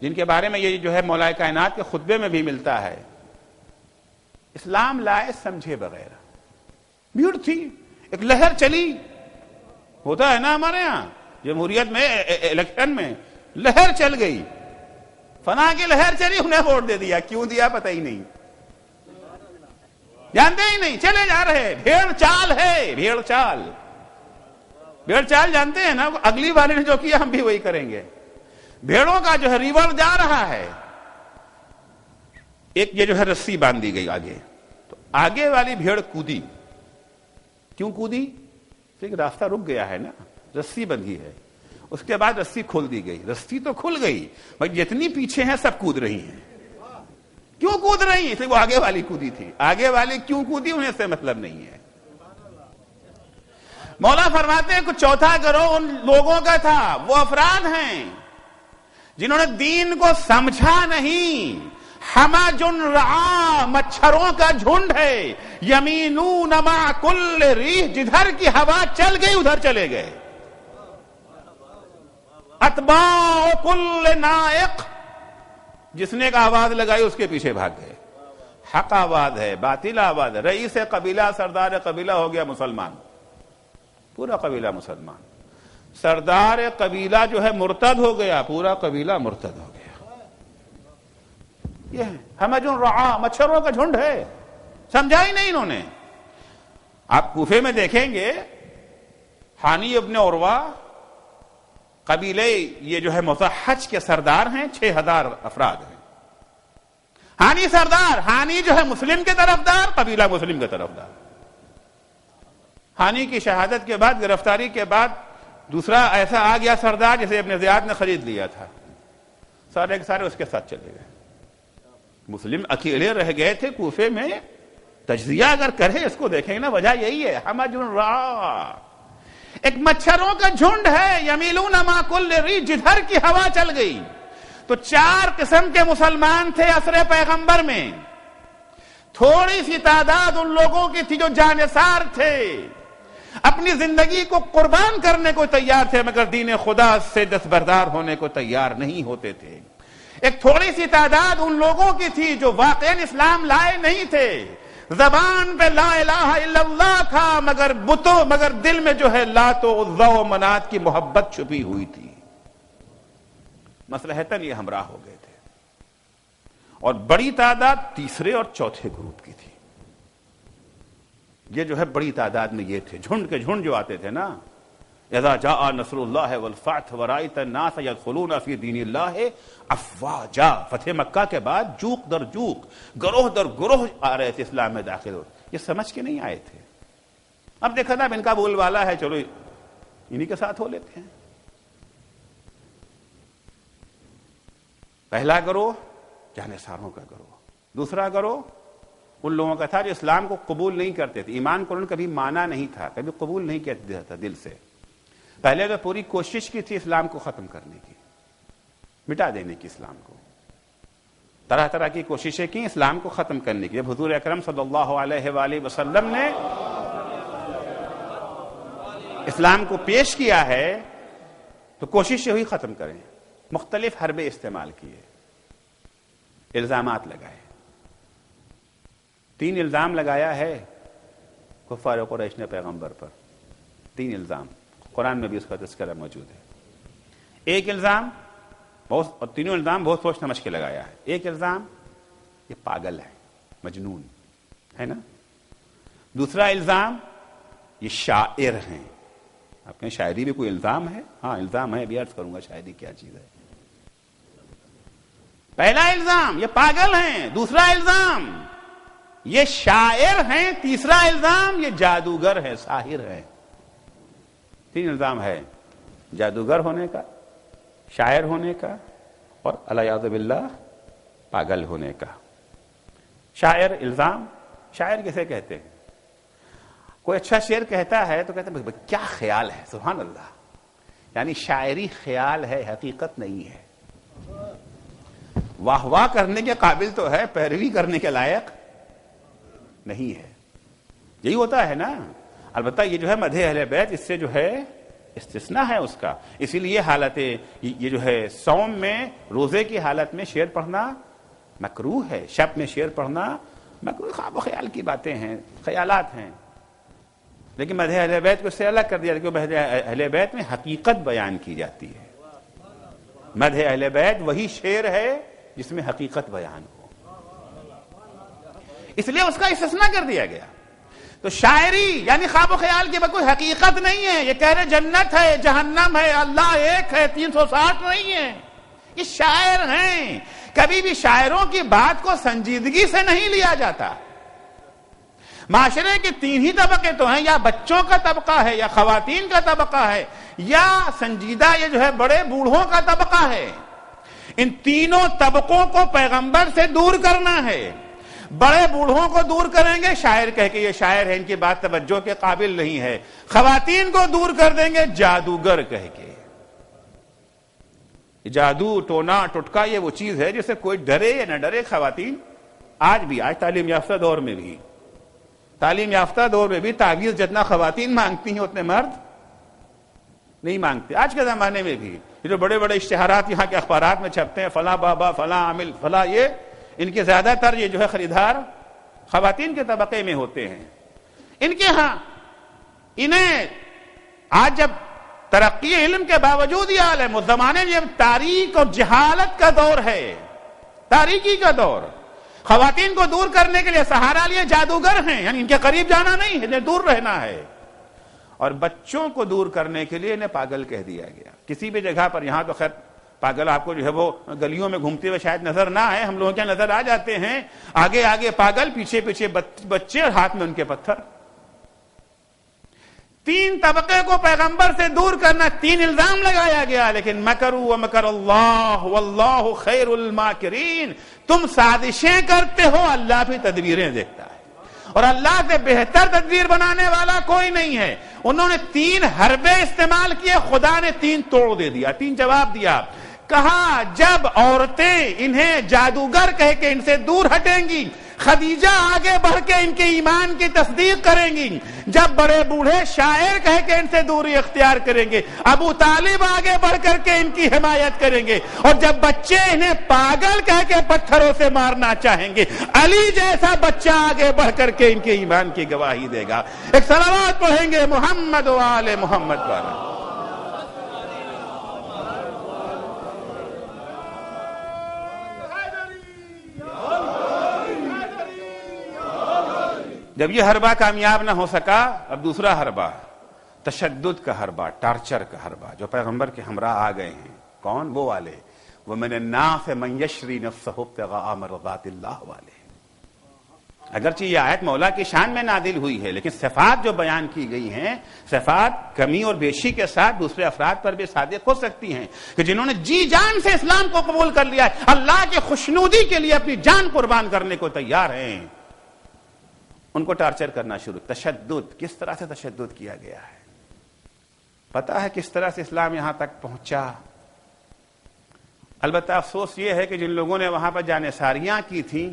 جن کے بارے میں یہ جو ہے مولا کائنات کے خطبے میں بھی ملتا ہے, اسلام لائے سمجھے بغیر. بھیڑ تھی, ایک لہر چلی, ہوتا ہے نا ہمارے ہاں جمہوریت میں الیکشن میں لہر چل گئی, فنا کی لہر چلی, انہیں ووٹ دے دیا. کیوں دیا پتہ ہی نہیں, جانتے ہی نہیں, چلے جا رہے. بھیڑ چال ہے, بھیڑ چال. بھیڑ چال جانتے ہیں نا, اگلی والے نے جو کیا ہم بھی وہی کریں گے. بھیڑوں کا جو ہے ریور جا رہا ہے, ایک یہ جو ہے رسی باندھ دی گئی آگے, تو آگے والی بھیڑ کودی. کیوں کودی؟ ایک راستہ رک گیا ہے نا, رسی بندھی ہے. اس کے بعد رسی کھول دی گئی. رسی تو کھل گئی, بھائی جتنی پیچھے ہیں سب کود رہی ہیں. کیوں کود رہی ہیں؟ اس لیے وہ آگے والی کودی تھی. آگے والی کیوں کودی انہیں سے مطلب نہیں ہے. مولا فرماتے ہیں کچھ چوتھا گروہ ان لوگوں کا تھا, وہ افراد ہیں جنہوں نے دین کو سمجھا نہیں. حمج رعا, مچھروں کا جھنڈ ہے. یمینون مع کل ریح, جدھر کی ہوا چل گئی ادھر چلے گئے. اتباع کل نائق, جس نے ایک آواز لگائی اس کے پیچھے بھاگ گئے. حق آواز ہے, باطل آواز ہے. رئیس قبیلہ, سردار قبیلہ ہو گیا مسلمان, پورا قبیلہ مسلمان. سردار قبیلہ جو ہے مرتد ہو گیا, پورا قبیلہ مرتد ہو گیا. یہ حمج رعا, مچھروں کا جھنڈ ہے, سمجھا ہی نہیں انہوں نے. آپ کوفے میں دیکھیں گے حانی ابن عروہ قبیلے یہ جو ہے مزحج کے سردار ہیں, 6000 افراد ہیں. حانی سردار, حانی جو ہے مسلم کے طرفدار, قبیلہ مسلم کے طرفدار. حانی کی شہادت کے بعد, گرفتاری کے بعد دوسرا ایسا آ گیا سردار جسے ابن زیاد نے خرید لیا تھا, سارے کے سارے اس کے ساتھ چلے گئے. مسلم اکیلے رہ گئے تھے کوفے میں. تجزیہ اگر کرے اس کو دیکھیں گے نا, وجہ یہی ہے حمج رعا, ایک مچھروں کا جھنڈ ہے. یمیلون مع کل ریح, جدھر کی ہوا چل گئی. تو 4 قسم کے مسلمان تھے عصر پیغمبر میں. تھوڑی سی تعداد ان لوگوں کی تھی جو جانثار تھے, اپنی زندگی کو قربان کرنے کو تیار تھے, مگر دین خدا سے دستبردار ہونے کو تیار نہیں ہوتے تھے. ایک تھوڑی سی تعداد ان لوگوں کی تھی جو واقعاً اسلام لائے نہیں تھے, زبان پہ لا الہ الا اللہ تھا, مگر دل میں جو ہے لات و عزا و منات کی محبت چھپی ہوئی تھی. مصلحتاً یہ ہمراہ ہو گئے تھے. اور بڑی تعداد تیسرے اور چوتھے گروپ کی تھی. یہ جو ہے بڑی تعداد میں یہ تھے, جھنڈ کے جھنڈ جو آتے تھے نا. اذا جاء نصر اللہ والفتح ورأیت الناس یدخلون فی دین اللہ افواجا, فتح مکہ کے بعد جوق در جوق, گروہ در گروہ آ رہے تھے اسلام میں داخل ہو. یہ سمجھ کے نہیں آئے تھے. اب دیکھا نا ان کا بول والا ہے, چلو انہی کے ساتھ ہو لیتے ہیں. پہلا گروہ جانثاروں کا گروہ. دوسرا گروہ ان لوگوں کا تھا جو اسلام کو قبول نہیں کرتے تھے, ایمان کو انہوں نے کبھی مانا نہیں تھا, کبھی قبول نہیں کیا تھا دل سے. پہلے تو پوری کوشش کی تھی اسلام کو ختم کرنے کی, مٹا دینے کی اسلام کو. طرح طرح کی کوششیں کی اسلام کو ختم کرنے کی. جب حضور اکرم صلی اللہ علیہ وآلہ وسلم نے اسلام کو پیش کیا ہے تو کوشش ہوئی ختم کریں. مختلف حربے استعمال کیے, الزامات لگائے. 3 الزام لگایا ہے کفار قریش نے پیغمبر پر. 3 الزام, قرآن میں بھی اس کا تذکرہ موجود ہے. ایک الزام اور تینوں الزام بہت سوچ سمجھ کے لگایا ہے. ایک الزام یہ پاگل ہے, مجنون ہے نا. دوسرا الزام یہ شاعر ہیں. آپ کہیں شاعری بھی کوئی الزام ہے؟ ہاں الزام ہے, ابھی عرض کروں گا شاعری کیا چیز ہے. پہلا الزام یہ پاگل ہیں, دوسرا الزام یہ شاعر ہیں, تیسرا الزام یہ جادوگر ہے, ساحر ہے. 3 الزام ہے, جادوگر ہونے کا, شاعر ہونے کا اور الیاذ باللہ پاگل ہونے کا. شاعر الزام, شاعر کسے کہتے ہیں؟ کوئی اچھا شعر کہتا ہے تو کہتے ہیں کیا خیال ہے, سبحان اللہ. یعنی شاعری خیال ہے, حقیقت نہیں ہے. واہ واہ کرنے کے قابل تو ہے, پیروی کرنے کے لائق نہیں ہے. یہی ہوتا ہے نا. البتہ یہ جو ہے مدح اہل بیت اس سے جو ہے استثناء ہے اس کا. اسی لیے حالت یہ جو ہے صوم میں, روزے کی حالت میں شعر پڑھنا مکروہ ہے, شب میں شعر پڑھنا مکروہ. خواب و خیال کی باتیں ہیں, خیالات ہیں. لیکن مدح اہل بیت کو اس سے الگ کر دیا, کیونکہ مدح اہل بیت میں حقیقت بیان کی جاتی ہے. مدح اہل بیت وہی شعر ہے جس میں حقیقت بیان ہو, اس لیے اس کا استثناء کر دیا گیا. تو شاعری یعنی خواب و خیال کی کوئی حقیقت نہیں ہے. یہ کہہ رہے جنت ہے, جہنم ہے, اللہ ایک ہے, 360 نہیں ہے. یہ شاعر ہیں. کبھی بھی شاعروں کی بات کو سنجیدگی سے نہیں لیا جاتا. معاشرے کے 3 ہی طبقے تو ہیں, یا بچوں کا طبقہ ہے, یا خواتین کا طبقہ ہے, یا سنجیدہ یہ جو ہے بڑے بوڑھوں کا طبقہ ہے. ان تینوں طبقوں کو پیغمبر سے دور کرنا ہے. بڑے بوڑھوں کو دور کریں گے شاعر کہہ کے, یہ شاعر ہے, ان کی بات توجہ کے قابل نہیں ہے. خواتین کو دور کر دیں گے جادوگر کہہ کے. جادو ٹونا ٹٹکا یہ وہ چیز ہے جسے کوئی ڈرے یا نہ ڈرے. خواتین آج بھی, آج تعلیم یافتہ دور میں بھی, تعلیم یافتہ دور میں بھی تعویذ جتنا خواتین مانگتی ہیں اتنے مرد نہیں مانگتے. آج کے زمانے میں بھی یہ جو بڑے بڑے اشتہارات یہاں کے اخبارات میں چھپتے ہیں, فلاں بابا, فلاں عامل, فلاں, یہ ان کے زیادہ تر یہ جو ہے خریدار خواتین کے طبقے میں ہوتے ہیں. ان کے ہاں انہیں آج جب ترقی علم کے باوجود یہ حال ہے, اس زمانے میں تاریک اور جہالت کا دور ہے, تاریکی کا دور. خواتین کو دور کرنے کے لیے سہارا لیے جادوگر ہیں, یعنی ان کے قریب جانا نہیں, انہیں دور رہنا ہے. اور بچوں کو دور کرنے کے لیے انہیں پاگل کہہ دیا گیا. کسی بھی جگہ پر, یہاں تو خیر پاگل آپ کو جو ہے وہ گلیوں میں گھومتے ہوئے شاید نظر نہ آئے, ہم لوگوں کے نظر آ جاتے ہیں. آگے آگے پاگل, پیچھے پیچھے بچے, اور ہاتھ میں ان کے پتھر. 3 طبقے کو پیغمبر سے دور کرنا, 3 الزام لگایا گیا. لیکن مکروا ومکر اللہ واللہ خیر الماکرین. تم سازشیں کرتے ہو, اللہ بھی تدبیریں دیکھتا ہے, اور اللہ سے بہتر تدبیر بنانے والا کوئی نہیں ہے. انہوں نے 3 حربے استعمال کیے, خدا نے 3 توڑ دے دیا, 3 جواب دیا. کہا جب عورتیں انہیں جادوگر کہہ کے ان سے دور ہٹیں گی, خدیجہ آگے بڑھ کے ان کے ایمان کی تصدیق کریں گی. جب بڑے بوڑھے شاعر کہہ کے ان سے دوری اختیار کریں گے, ابو طالب آگے بڑھ کر کے ان کی حمایت کریں گے. اور جب بچے انہیں پاگل کہہ کے پتھروں سے مارنا چاہیں گے, علی جیسا بچہ آگے بڑھ کر کے ان کے ایمان کی گواہی دے گا. ایک صلوات پڑھیں گے محمد و آل محمد پر. جب یہ حربہ کامیاب نہ ہو سکا, اب دوسرا حربہ, تشدد کا حربہ, ٹارچر کا حربہ, جو پیغمبر کے ہمراہ آ گئے ہیں. کون؟ وہ والے وَمِنَ النَّاسِ مَن يَشْرِي نَفْسَهُ ابْتِغَاءَ مَرْضَاتِ اللَّهِ والے. اگرچہ یہ آیت مولا کی شان میں نازل ہوئی ہے, لیکن صفات جو بیان کی گئی ہیں, صفات کمی اور بیشی کے ساتھ دوسرے افراد پر بھی صادق ہو سکتی ہیں, کہ جنہوں نے جی جان سے اسلام کو قبول کر لیا ہے, اللہ کی خوشنودی کے لیے اپنی جان قربان کرنے کو تیار ہیں, ان کو ٹارچر کرنا شروع. تشدد, کس طرح سے تشدد کیا گیا ہے, پتہ ہے کس طرح سے اسلام یہاں تک پہنچا. البتہ افسوس یہ ہے کہ جن لوگوں نے وہاں پر جانثاریاں کی تھیں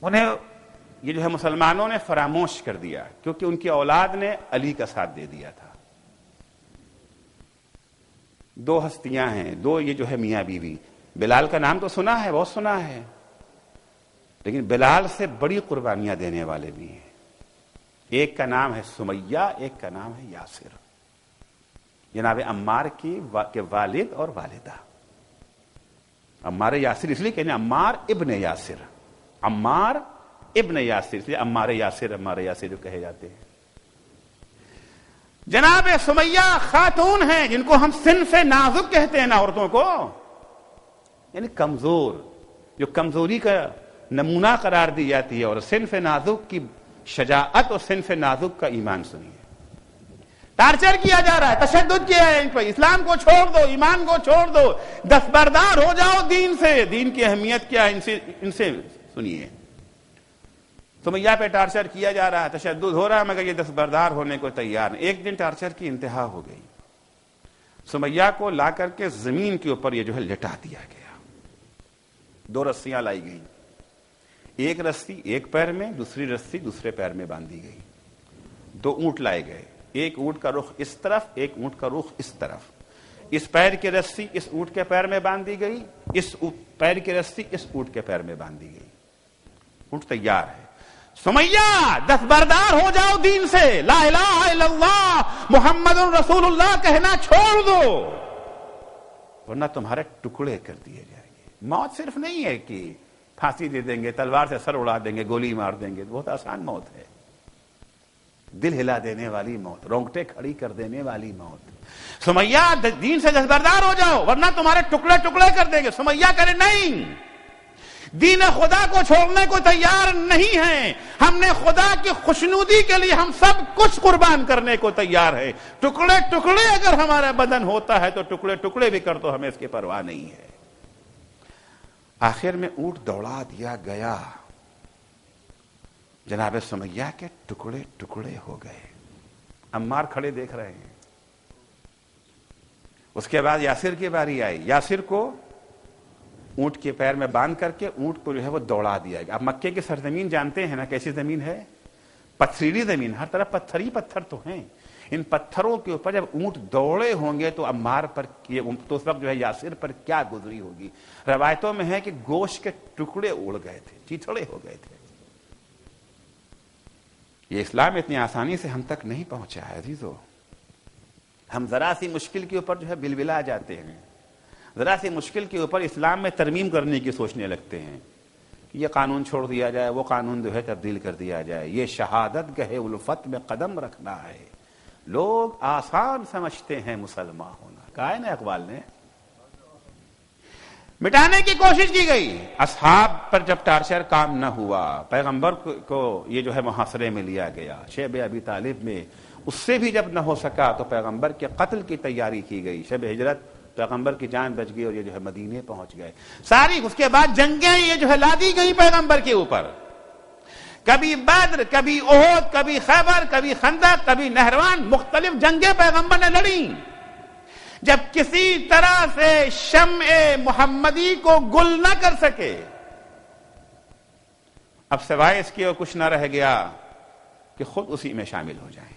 انہیں یہ جو ہے مسلمانوں نے فراموش کر دیا، کیونکہ ان کی اولاد نے علی کا ساتھ دے دیا تھا۔ دو ہستیاں ہیں، دو یہ جو ہے میاں بیوی، بلال کا نام تو سنا ہے، بہت سنا ہے، لیکن بلال سے بڑی قربانیاں دینے والے بھی ہیں۔ ایک کا نام ہے سمیہ، ایک کا نام ہے یاسر، جناب عمار کے والد اور والدہ۔ عمار یاسر اس لیے کہنے عمار ابن یاسر، عمار ابن یاسر، اس لیے عمار یاسر جو کہے جاتے ہیں۔ جناب سمیہ خاتون ہیں جن کو ہم صنف نازک کہتے ہیں نا عورتوں کو، یعنی کمزور، جو کمزوری کا نمونہ قرار دی جاتی ہے، اور صنف نازک کی شجاعت اور صنف نازک کا ایمان سنیے۔ ٹارچر کیا جا رہا ہے، تشدد کیا ہے ان پر، اسلام کو چھوڑ دو، ایمان کو چھوڑ دو، دستبردار ہو جاؤ دین سے، دین کی اہمیت کیا ہے ان سے سنیے۔ سمیہ پہ ٹارچر کیا جا رہا ہے، تشدد ہو رہا ہے، مگر یہ دستبردار ہونے کو تیار نہیں۔ ایک دن ٹارچر کی انتہا ہو گئی، سمیہ کو لا کر کے زمین کے اوپر یہ جو ہے لٹا دیا گیا، دو رسیاں لائی گئیں، ایک رسی ایک پیر میں، دوسری رسی دوسرے پیر میں باندھی گئی، دو اونٹ لائے گئے، ایک اونٹ کا رخ اس طرف، ایک اونٹ کا رخ اس طرف، اس پیر کی رسی اس اونٹ کے پیر میں باندھ دی گئی، اس پیر کی رسی اس اونٹ کے پیر میں باندھ دی گئی، اونٹ تیار ہے۔ سمیہ دستبردار ہو جاؤ دین سے، لا الہ الا اللہ محمد رسول اللہ کہنا چھوڑ دو، ورنہ تمہارے ٹکڑے کر دیے جائیں گے۔ موت صرف نہیں ہے کہ پھانسی دے دیں گے، تلوار سے سر اڑا دیں گے، گولی مار دیں گے، بہت آسان موت ہے، دل ہلا دینے والی موت، رونگٹے کھڑی کر دینے والی موت۔ سمیہ دین سے دستبردار ہو جاؤ ورنہ تمہارے ٹکڑے ٹکڑے کر دیں گے۔ سمیہ کرے نہیں، دین خدا کو چھوڑنے کو تیار نہیں ہیں، ہم نے خدا کی خوشنودی کے لیے ہم سب کچھ قربان کرنے کو تیار ہے، ٹکڑے ٹکڑے اگر ہمارا بدن ہوتا ہے تو ٹکڑے ٹکڑے بھی کر دو، ہمیں اس کی پرواہ نہیں ہے۔ آخر میں اونٹ دوڑا دیا گیا، جناب سمیہ کے ٹکڑے ٹکڑے ہو گئے، عمار کھڑے دیکھ رہے ہیں۔ اس کے بعد یاسر کی باری آئی، یاسر کو اونٹ کے پیر میں باندھ کر کے اونٹ کو جو ہے وہ دوڑا دیا گیا۔ اب مکے کی سرزمین جانتے ہیں نا کیسی زمین ہے، پتھریلی زمین، ہر طرف پتھر ہی پتھر تو ہیں، ان پتھروں کے اوپر جب اونٹ دوڑے ہوں گے تو عمار پر تو اس وقت جو ہے یاسر پر کیا گزری ہوگی۔ روایتوں میں ہے کہ گوشت کے ٹکڑے اڑ گئے تھے، چیتھڑے ہو گئے تھے۔ یہ اسلام اتنی آسانی سے ہم تک نہیں پہنچا ہے عزیزو، ہم ذرا سی مشکل کے اوپر جو ہے بلبلا جاتے ہیں، ذرا سی مشکل کے اوپر اسلام میں ترمیم کرنے کی سوچنے لگتے ہیں کہ یہ قانون چھوڑ دیا جائے، وہ قانون جو ہے تبدیل کر دیا جائے، یہ شہادت گہے الفت میں قدم رکھنا ہے۔ لوگ آسان سمجھتے ہیں مسلمان ہونا، کہا ہے نا اقبال نے۔ مٹانے کی کوشش کی گئی، اصحاب پر جب ٹارچر کام نہ ہوا، پیغمبر کو یہ جو ہے محاصرے میں لیا گیا، شیب ابی طالب میں، اس سے بھی جب نہ ہو سکا تو پیغمبر کے قتل کی تیاری کی گئی، شب ہجرت پیغمبر کی جان بچ گئی اور یہ جو ہے مدینے پہنچ گئے ساری۔ اس کے بعد جنگیں یہ جو ہے لا دی گئی پیغمبر کے اوپر، کبھی بدر، کبھی احد، کبھی خیبر، کبھی خندق، کبھی نہروان، مختلف جنگیں پیغمبر نے لڑی۔ جب کسی طرح سے شمع محمدی کو گل نہ کر سکے، اب سوائے اس کے اور کچھ نہ رہ گیا کہ خود اسی میں شامل ہو جائیں۔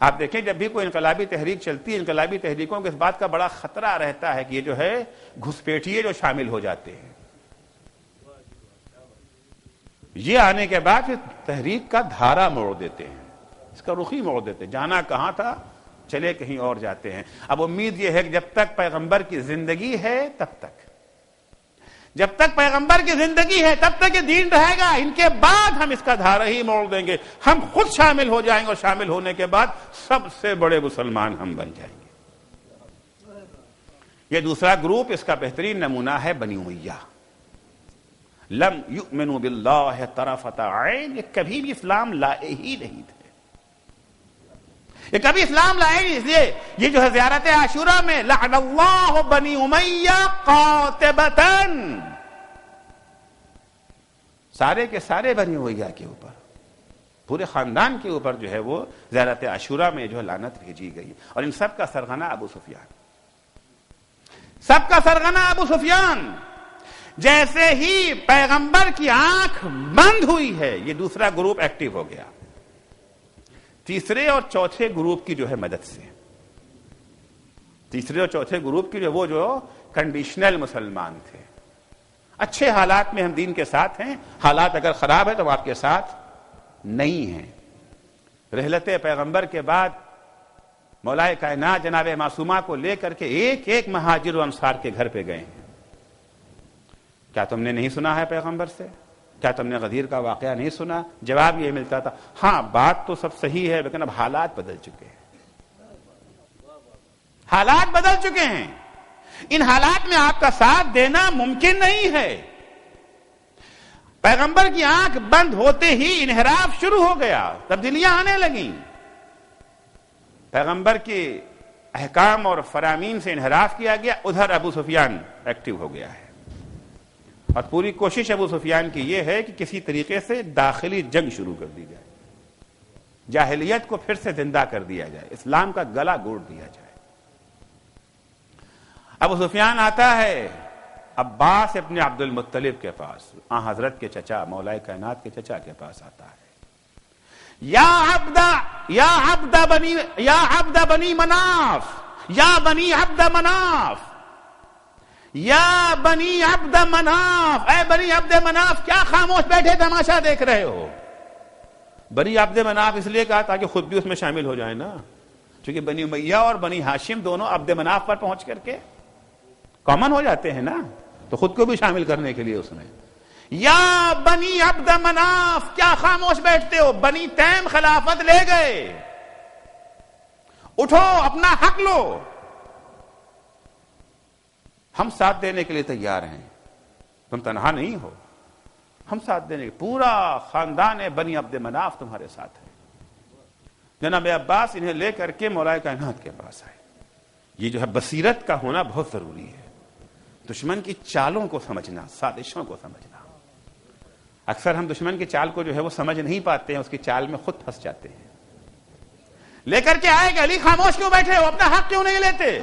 آپ دیکھیں جب بھی کوئی انقلابی تحریک چلتی ہے، انقلابی تحریکوں کے اس بات کا بڑا خطرہ رہتا ہے کہ یہ جو ہے گھسپیٹیے جو شامل ہو جاتے ہیں، یہ آنے کے بعد پھر تحریک کا دھارا موڑ دیتے ہیں، اس کا رخ ہی موڑ دیتے ہیں، جانا کہاں تھا چلے کہیں اور جاتے ہیں۔ اب امید یہ ہے کہ جب تک پیغمبر کی زندگی ہے تب تک، جب تک پیغمبر کی زندگی ہے تب تک یہ دین رہے گا، ان کے بعد ہم اس کا دھارا ہی موڑ دیں گے، ہم خود شامل ہو جائیں گے اور شامل ہونے کے بعد سب سے بڑے مسلمان ہم بن جائیں گے۔ یہ دوسرا گروپ، اس کا بہترین نمونہ ہے بنی امیہ۔ لم یؤمنوا باللہ طرفۃ عین، یہ کبھی بھی اسلام لائے ہی نہیں تھے، یہ کبھی اسلام لائے نہیں۔ اس لیے یہ جو ہے زیارت عاشورہ میں لعن اللہ بنی امیہ قاطبۃ، سارے کے سارے بنی امیہ کے اوپر، پورے خاندان کے اوپر جو ہے وہ زیارت عاشورہ میں جو ہے لعنت بھیجی گئی، اور ان سب کا سرغنہ ابو سفیان۔ سب کا سرغنہ ابو سفیان. جیسے ہی پیغمبر کی آنکھ بند ہوئی ہے یہ دوسرا گروپ ایکٹیو ہو گیا, تیسرے اور چوتھے گروپ کی جو ہے مدد سے. تیسرے اور چوتھے گروپ کی وہ جو کنڈیشنل مسلمان تھے, اچھے حالات میں ہم دین کے ساتھ ہیں, حالات اگر خراب ہے تو وہ آپ کے ساتھ نہیں ہیں. رحلت پیغمبر کے بعد مولائے کائنات جناب معصومہ کو لے کر کے ایک ایک مہاجر و انصار کے گھر پہ گئے ہیں. کیا تم نے نہیں سنا ہے پیغمبر سے؟ کیا تم نے غدیر کا واقعہ نہیں سنا؟ جواب یہ ملتا تھا, ہاں بات تو سب صحیح ہے لیکن اب حالات بدل چکے ہیں. حالات بدل چکے ہیں, ان حالات میں آپ کا ساتھ دینا ممکن نہیں ہے. پیغمبر کی آنکھ بند ہوتے ہی انحراف شروع ہو گیا, تبدیلیاں آنے لگیں. پیغمبر کے احکام اور فرامین سے انحراف کیا گیا, ادھر ابو سفیان ایکٹیو ہو گیا ہے. اور پوری کوشش ابو سفیان کی یہ ہے کہ کسی طریقے سے داخلی جنگ شروع کر دی جائے, جاہلیت کو پھر سے زندہ کر دیا جائے, اسلام کا گلا گھونٹ دیا جائے. ابو سفیان آتا ہے عباس ابن عبد المطلب کے پاس, حضرت کے چچا مولائے کائنات کے چچا کے پاس آتا ہے. یا عبد بنی مناف, یا بنی عبد مناف, یا بنی عبد مناف, اے بنی عبد مناف کیا خاموش بیٹھے تماشا دیکھ رہے ہو؟ بنی عبد مناف اس لیے کہا تاکہ خود بھی اس میں شامل ہو جائے نا, چونکہ بنی امیہ اور بنی ہاشم دونوں عبد مناف پر پہنچ کر کے کامن ہو جاتے ہیں نا, تو خود کو بھی شامل کرنے کے لیے اس میں. یا بنی عبد مناف کیا خاموش بیٹھتے ہو؟ بنی تیم خلافت لے گئے, اٹھو اپنا حق لو, ہم ساتھ دینے کے لیے تیار ہیں, تم تنہا نہیں ہو, ہم ساتھ دینے کے, پورا خاندان بنی عبد مناف تمہارے ساتھ ہے. جناب عباس انہیں لے کر کے مولائے کائنات کے پاس آئے. یہ جو ہے بصیرت کا ہونا بہت ضروری ہے, دشمن کی چالوں کو سمجھنا, سازشوں کو سمجھنا. اکثر ہم دشمن کی چال کو جو ہے وہ سمجھ نہیں پاتے ہیں, اس کی چال میں خود پھنس جاتے ہیں. لے کر کے آئے کہ علی خاموش کیوں بیٹھے ہو, اپنا حق کیوں نہیں لیتے؟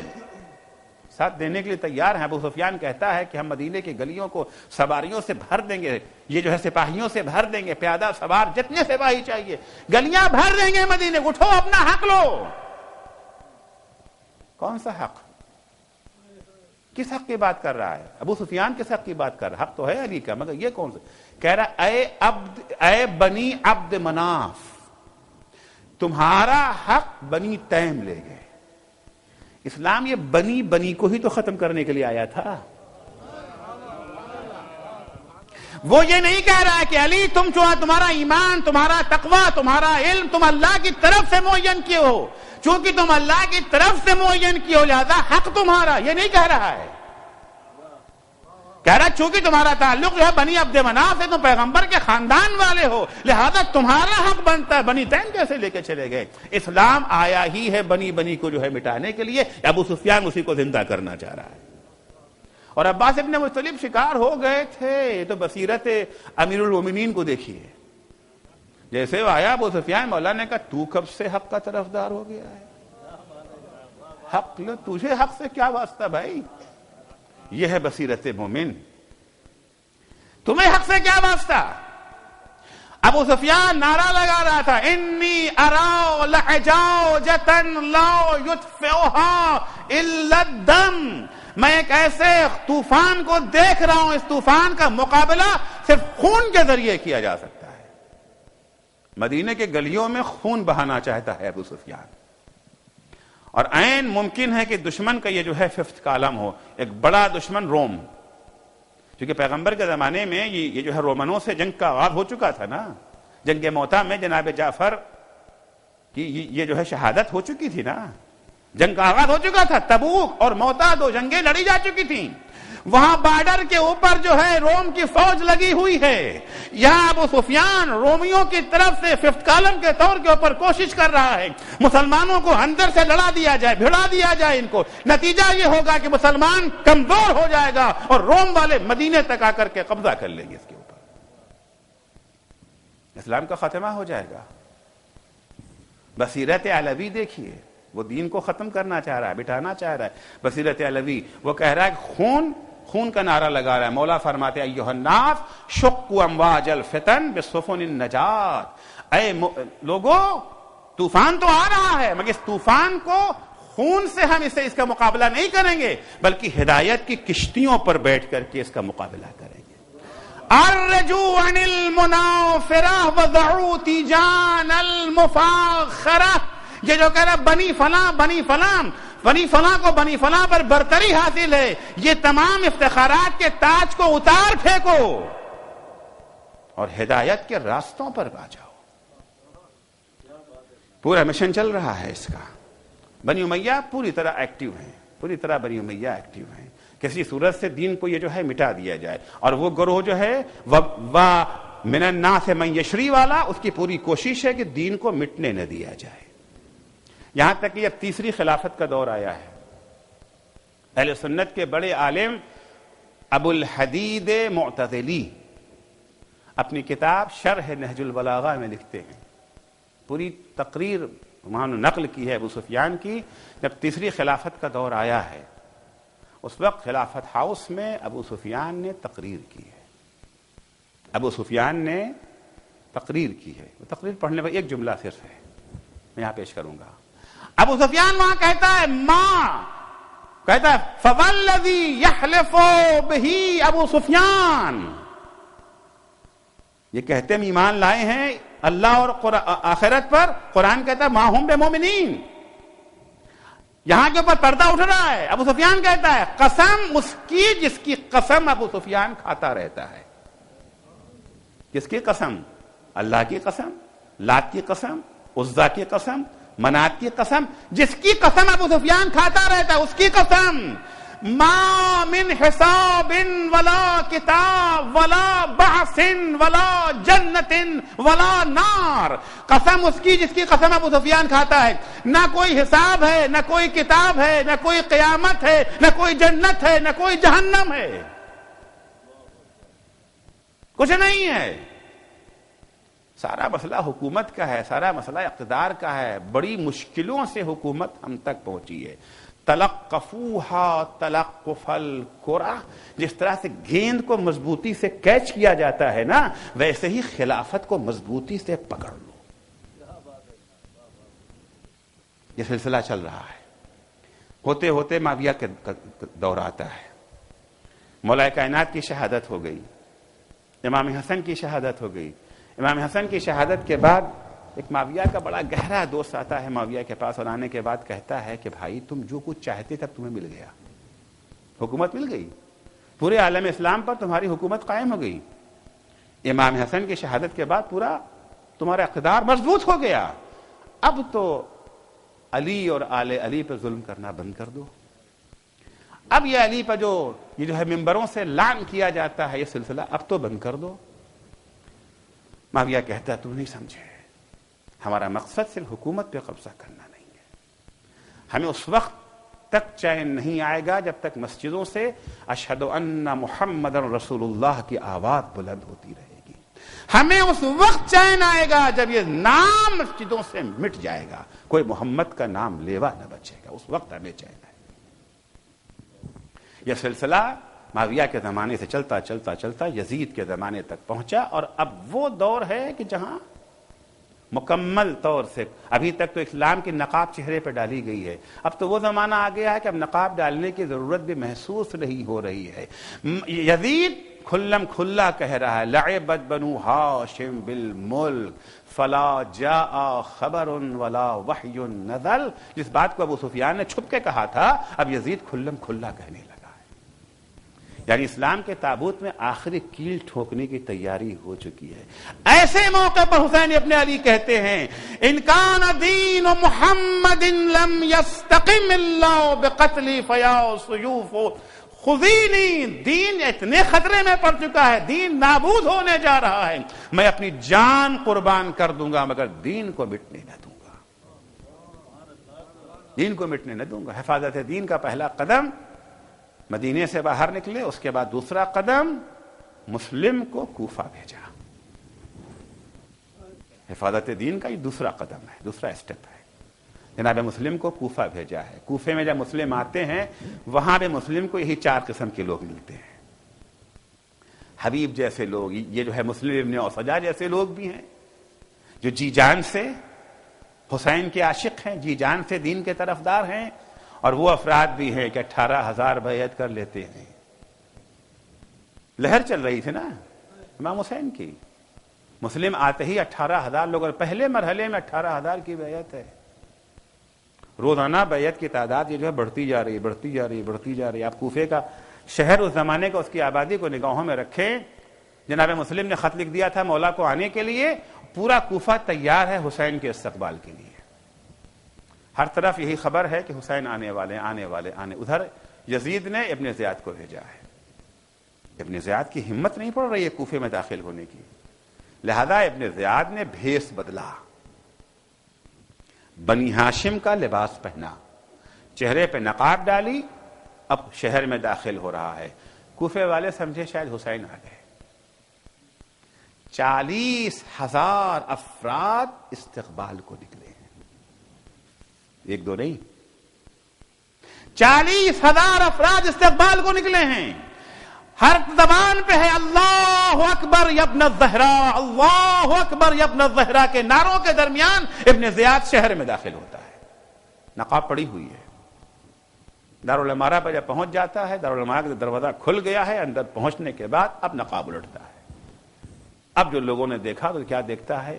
ساتھ دینے کے لیے تیار ہیں. ابو سفیان کہتا ہے کہ ہم مدینے کی گلیوں کو سواریوں سے بھر دیں گے, یہ جو ہے سپاہیوں سے بھر دیں گے, پیادہ سوار جتنے سپاہی چاہیے گلیاں بھر دیں گے مدینے, اٹھو اپنا حق لو. کون سا حق؟ کس حق کی بات کر رہا ہے ابو سفیان؟ کس حق کی بات کر رہا ہے؟ حق تو ہے علی کا, مگر یہ کون سا؟ کہہ رہا اے بنی عبد مناف, تمہارا حق بنی تیم لے گئے. اسلام یہ بنی کو ہی تو ختم کرنے کے لیے آیا تھا. وہ یہ نہیں کہہ رہا کہ علی تمہارا ایمان, تمہارا تقوی, تمہارا علم تم اللہ کی طرف سے معین کیے ہو, چونکہ تم اللہ کی طرف سے معین کیے ہو لہذا حق تمہارا. یہ نہیں کہہ رہا ہے, کہہ رہا چونکہ تمہارا تعلق جو ہے بنی عبد مناف سے, تم پیغمبر کے خاندان والے ہو لہذا تمہارا حق بنتا ہے. بنی تیم کیسے لے کے چلے گئے؟ اسلام آیا ہی ہے بنی کو جو ہے مٹانے کے لیے, ابو سفیان اسی کو زندہ کرنا چاہ رہا ہے. اور عباس ابن مطلب شکار ہو گئے تھے. تو بصیرت امیر المومنین کو دیکھیے, جیسے وہ آیا ابو سفیان, مولا نے کہا تو کب سے حق کا طرفدار ہو گیا ہے؟ حق لو, تجھے حق سے کیا واسطہ بھائی؟ یہ ہے بصیرت مومن, تمہیں حق سے کیا واسطہ؟ ابو سفیان نعرہ لگا رہا تھا, انی اراء لحجاجۃ لا یطفئها الا الدم, میں ایک ایسے طوفان کو دیکھ رہا ہوں, اس طوفان کا مقابلہ صرف خون کے ذریعے کیا جا سکتا ہے. مدینے کے گلیوں میں خون بہانا چاہتا ہے ابو سفیان, اور عین ممکن ہے کہ دشمن کا یہ جو ہے ففتھ کالم ہو, ایک بڑا دشمن روم, کیونکہ پیغمبر کے زمانے میں یہ جو ہے رومنوں سے جنگ کا آغاز ہو چکا تھا نا. جنگ موتا میں جناب جعفر کی یہ جو ہے شہادت ہو چکی تھی نا, جنگ کا آغاز ہو چکا تھا. تبوک اور موتا 2 جنگیں لڑی جا چکی تھیں. وہاں بارڈر کے اوپر جو ہے روم کی فوج لگی ہوئی ہے. یہاں ابو سفیان رومیوں کی طرف سے ففتھ کالم کے طور کے اوپر کوشش کر رہا ہے مسلمانوں کو اندر سے لڑا دیا جائے, بھڑا دیا جائے ان کو. نتیجہ یہ ہوگا کہ مسلمان کمزور ہو جائے گا اور روم والے مدینے تک آ کر کے قبضہ کر لیں گے اس کے اوپر, اسلام کا خاتمہ ہو جائے گا. بصیرت علوی دیکھیے, وہ دین کو ختم کرنا چاہ رہا ہے، بٹھانا چاہ رہا ہے۔ بصیرت علوی وہ کہہ رہا ہے کہ خون کا نعرہ لگا رہا ہے۔ مولا فرماتے ہیں ایھا الناس شقوا امواج الفتن بسفن النجات، اے لوگو طوفان تو آ رہا ہے، مگر اس طوفان کو خون سے ہم اس کا مقابلہ نہیں کریں گے، بلکہ ہدایت کی کشتیوں پر بیٹھ کر کے اس کا مقابلہ کریں گے۔ ارجو عن المنافرہ وضعوا تیجان المفاخرہ، یہ جو کہہ رہا بنی فلاں بنی فلاں، بنی فلاں کو بنی فلاں پر برتری حاصل ہے، یہ تمام افتخارات کے تاج کو اتار پھینکو اور ہدایت کے راستوں پر آ جاؤ۔ پورا مشن چل رہا ہے اس کا۔ بنی امیہ پوری طرح ایکٹیو ہیں، پوری طرح بنی امیہ ایکٹیو ہیں، کسی صورت سے دین کو یہ جو ہے مٹا دیا جائے، اور وہ گروہ جو ہے من الناس من یشری والا، اس کی پوری کوشش ہے کہ دین کو مٹنے نہ دیا جائے۔ یہاں تک کہ اب تیسری خلافت کا دور آیا ہے۔ اہل سنت کے بڑے عالم ابو الحدید معتزلی اپنی کتاب شرح نہج البلاغہ میں لکھتے ہیں، پوری تقریر وہاں نقل کی ہے ابو سفیان کی، جب تیسری خلافت کا دور آیا ہے اس وقت خلافت ہاؤس میں ابو سفیان نے تقریر کی ہے۔ ابو سفیان نے تقریر کی ہے، وہ تقریر پڑھنے پر ایک جملہ صرف ہے، میں یہاں پیش کروں گا۔ ابو سفیان وہاں کہتا ہے کہتا ہے فوالذی یحلف بہ ابو سفیان، یہ کہتے ہیں ایمان لائے ہیں اللہ اور آخرت پر، قرآن کہتا ہے ما ہم بمومنین، یہاں کے اوپر پردہ اٹھ رہا ہے۔ ابو سفیان کہتا ہے قسم اس کی جس کی قسم ابو سفیان کھاتا رہتا ہے۔ کس کی قسم؟ اللہ کی قسم، لات کی قسم، عزا کی قسم، منات کی قسم، جس کی قسم ابو سفیان کھاتا رہتا ہے اس کی قسم۔ ما من حساب ولا کتاب ولا بحث ولا جنت ولا نار، قسم اس کی جس کی قسم ابو سفیان کھاتا ہے، نہ کوئی حساب ہے، نہ کوئی کتاب ہے، نہ کوئی قیامت ہے، نہ کوئی جنت ہے، نہ کوئی جہنم ہے، کچھ نہیں ہے۔ سارا مسئلہ حکومت کا ہے، سارا مسئلہ اقتدار کا ہے، بڑی مشکلوں سے حکومت ہم تک پہنچی ہے۔ تلقفوها تلقف الکرہ، جس طرح سے گیند کو مضبوطی سے کیچ کیا جاتا ہے نا، ویسے ہی خلافت کو مضبوطی سے پکڑ لو۔ یہ سلسلہ چل رہا ہے، ہوتے ہوتے معاویہ کا دور آتا ہے، مولا کائنات کی شہادت ہو گئی، امام حسن کی شہادت ہو گئی۔ امام حسن کی شہادت کے بعد ایک معاویہ کا بڑا گہرا دوست آتا ہے معاویہ کے پاس، اور آنے کے بعد کہتا ہے کہ بھائی تم جو کچھ چاہتے تھے تمہیں مل گیا، حکومت مل گئی، پورے عالم اسلام پر تمہاری حکومت قائم ہو گئی۔ امام حسن کی شہادت کے بعد پورا تمہارا اقتدار مضبوط ہو گیا، اب تو علی اور آل علی پر ظلم کرنا بند کر دو۔ اب یہ علی پر جو ہے ممبروں سے لعن کیا جاتا ہے، یہ سلسلہ اب تو بند کر دو۔ معاویہ کہتا ہے تم نہیں سمجھے، ہمارا مقصد صرف حکومت پہ قبضہ کرنا نہیں ہے، ہمیں اس وقت تک چین نہیں آئے گا جب تک مسجدوں سے اشہد ان محمد رسول اللہ کی آواز بلند ہوتی رہے گی، ہمیں اس وقت چین آئے گا جب یہ نام مسجدوں سے مٹ جائے گا، کوئی محمد کا نام لیوا نہ بچے گا، اس وقت ہمیں چین آئے گا۔ یہ سلسلہ معاویہ کے زمانے سے چلتا چلتا چلتا یزید کے زمانے تک پہنچا، اور اب وہ دور ہے کہ جہاں مکمل طور سے ابھی تک تو اسلام کی نقاب چہرے پہ ڈالی گئی ہے، اب تو وہ زمانہ آ گیا ہے کہ اب نقاب ڈالنے کی ضرورت بھی محسوس نہیں ہو رہی ہے۔ یزید کھلم کھلا کہہ رہا ہے لعبت بنو ہاشم بالملک فلا جاء خبر ولا وحی نزل، جس بات کو ابو سفیان نے چھپ کے کہا تھا اب یزید کھلم کھلا کہنے لگا ہے، یعنی اسلام کے تابوت میں آخری کیل ٹھوکنے کی تیاری ہو چکی ہے۔ ایسے موقع پر حسین ابن علی کہتے ہیں ان کان دین محمد لم یستقم اللہ بقتل فیا سیوف خذینی، دین اتنے خطرے میں پڑ چکا ہے، دین نابود ہونے جا رہا ہے، میں اپنی جان قربان کر دوں گا مگر دین کو مٹنے نہ دوں گا، دین کو مٹنے نہ دوں گا۔ حفاظت دین کا پہلا قدم مدینے سے باہر نکلے، اس کے بعد دوسرا قدم مسلم کو کوفہ بھیجا، حفاظت دین کا یہ دوسرا قدم ہے، دوسرا اسٹیپ ہے۔ جناب مسلم کو کوفہ بھیجا ہے. کوفے میں جب مسلم آتے ہیں وہاں پہ مسلم کو یہی 4 قسم کے لوگ ملتے ہیں. حبیب جیسے لوگ, یہ جو ہے مسلم ابن اوسجا جیسے لوگ بھی ہیں جو جی جان سے حسین کے عاشق ہیں, جی جان سے دین کے طرفدار ہیں, اور وہ افراد بھی ہیں کہ 18,000 بیعت کر لیتے ہیں. لہر چل رہی تھی نا امام حسین کی, مسلم آتے ہی 18,000 لوگ, اور پہلے مرحلے میں 18,000 کی بیعت ہے. روزانہ بیعت کی تعداد یہ جو ہے بڑھتی جا رہی ہے. آپ کوفے کا شہر اس زمانے کا, اس کی آبادی کو نگاہوں میں رکھیں. جناب مسلم نے خط لکھ دیا تھا مولا کو آنے کے لیے, پورا کوفہ تیار ہے حسین کے استقبال کے لیے. ہر طرف یہی خبر ہے کہ حسین آنے والے. ادھر یزید نے ابن زیاد کو بھیجا ہے. ابن زیاد کی ہمت نہیں پڑ رہی ہے کوفے میں داخل ہونے کی, لہذا ابن زیاد نے بھیس بدلا, بنی ہاشم کا لباس پہنا, چہرے پہ نقاب ڈالی, اب شہر میں داخل ہو رہا ہے. کوفے والے سمجھے شاید حسین آ گئے. 40,000 افراد استقبال کو نکلے ہیں, 1-2 نہیں, 40,000 افراد استقبال کو نکلے ہیں. ہر زبان پہ ہے اللہ اکبر یا ابن الزہرا, اللہ اکبر یا ابن الزہرا کے نعروں کے درمیان ابن زیاد شہر میں داخل ہوتا ہے. نقاب پڑی ہوئی ہے. دارالعمارہ پر جب پہنچ جاتا ہے, دارالعمارہ کا دروازہ کھل گیا ہے, اندر پہنچنے کے بعد اب نقاب الٹتا ہے. اب جو لوگوں نے دیکھا تو کیا دیکھتے ہیں,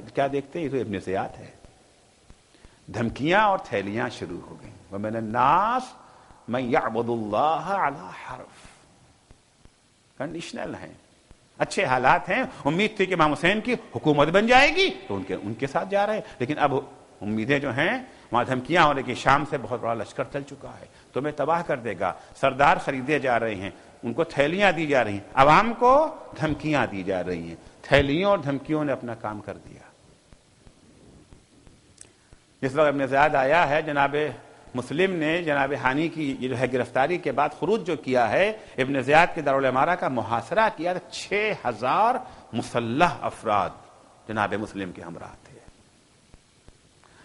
یہ تو ابن زیاد ہے. دھمکیاں اور تھیلیاں شروع ہو گئیں. ومن الناس من یعبد اللہ علی حرف. کنڈیشنل ہیں, اچھے حالات ہیں. امید تھی کہ امام حسین کی حکومت بن جائے گی تو ان کے ساتھ جا رہے ہیں, لیکن اب امیدیں جو ہیں وہاں دھمکیاں ہو رہی کہ شام سے بہت بڑا لشکر چل چکا ہے, تمہیں تباہ کر دے گا. سردار خریدے جا رہے ہیں, ان کو تھیلیاں دی جا رہی ہیں, عوام کو دھمکیاں دی جا رہی ہیں. تھیلیوں اور دھمکیوں نے اپنا کام کر دیا. جس وقت ابن زیاد آیا ہے, جناب مسلم نے جناب ہانی کی یہ جو ہے گرفتاری کے بعد خروج جو کیا ہے, ابن زیاد کے دارالعمارہ کا محاصرہ کیا, 6,000 مسلح افراد جناب مسلم کے ہمراہ تھے.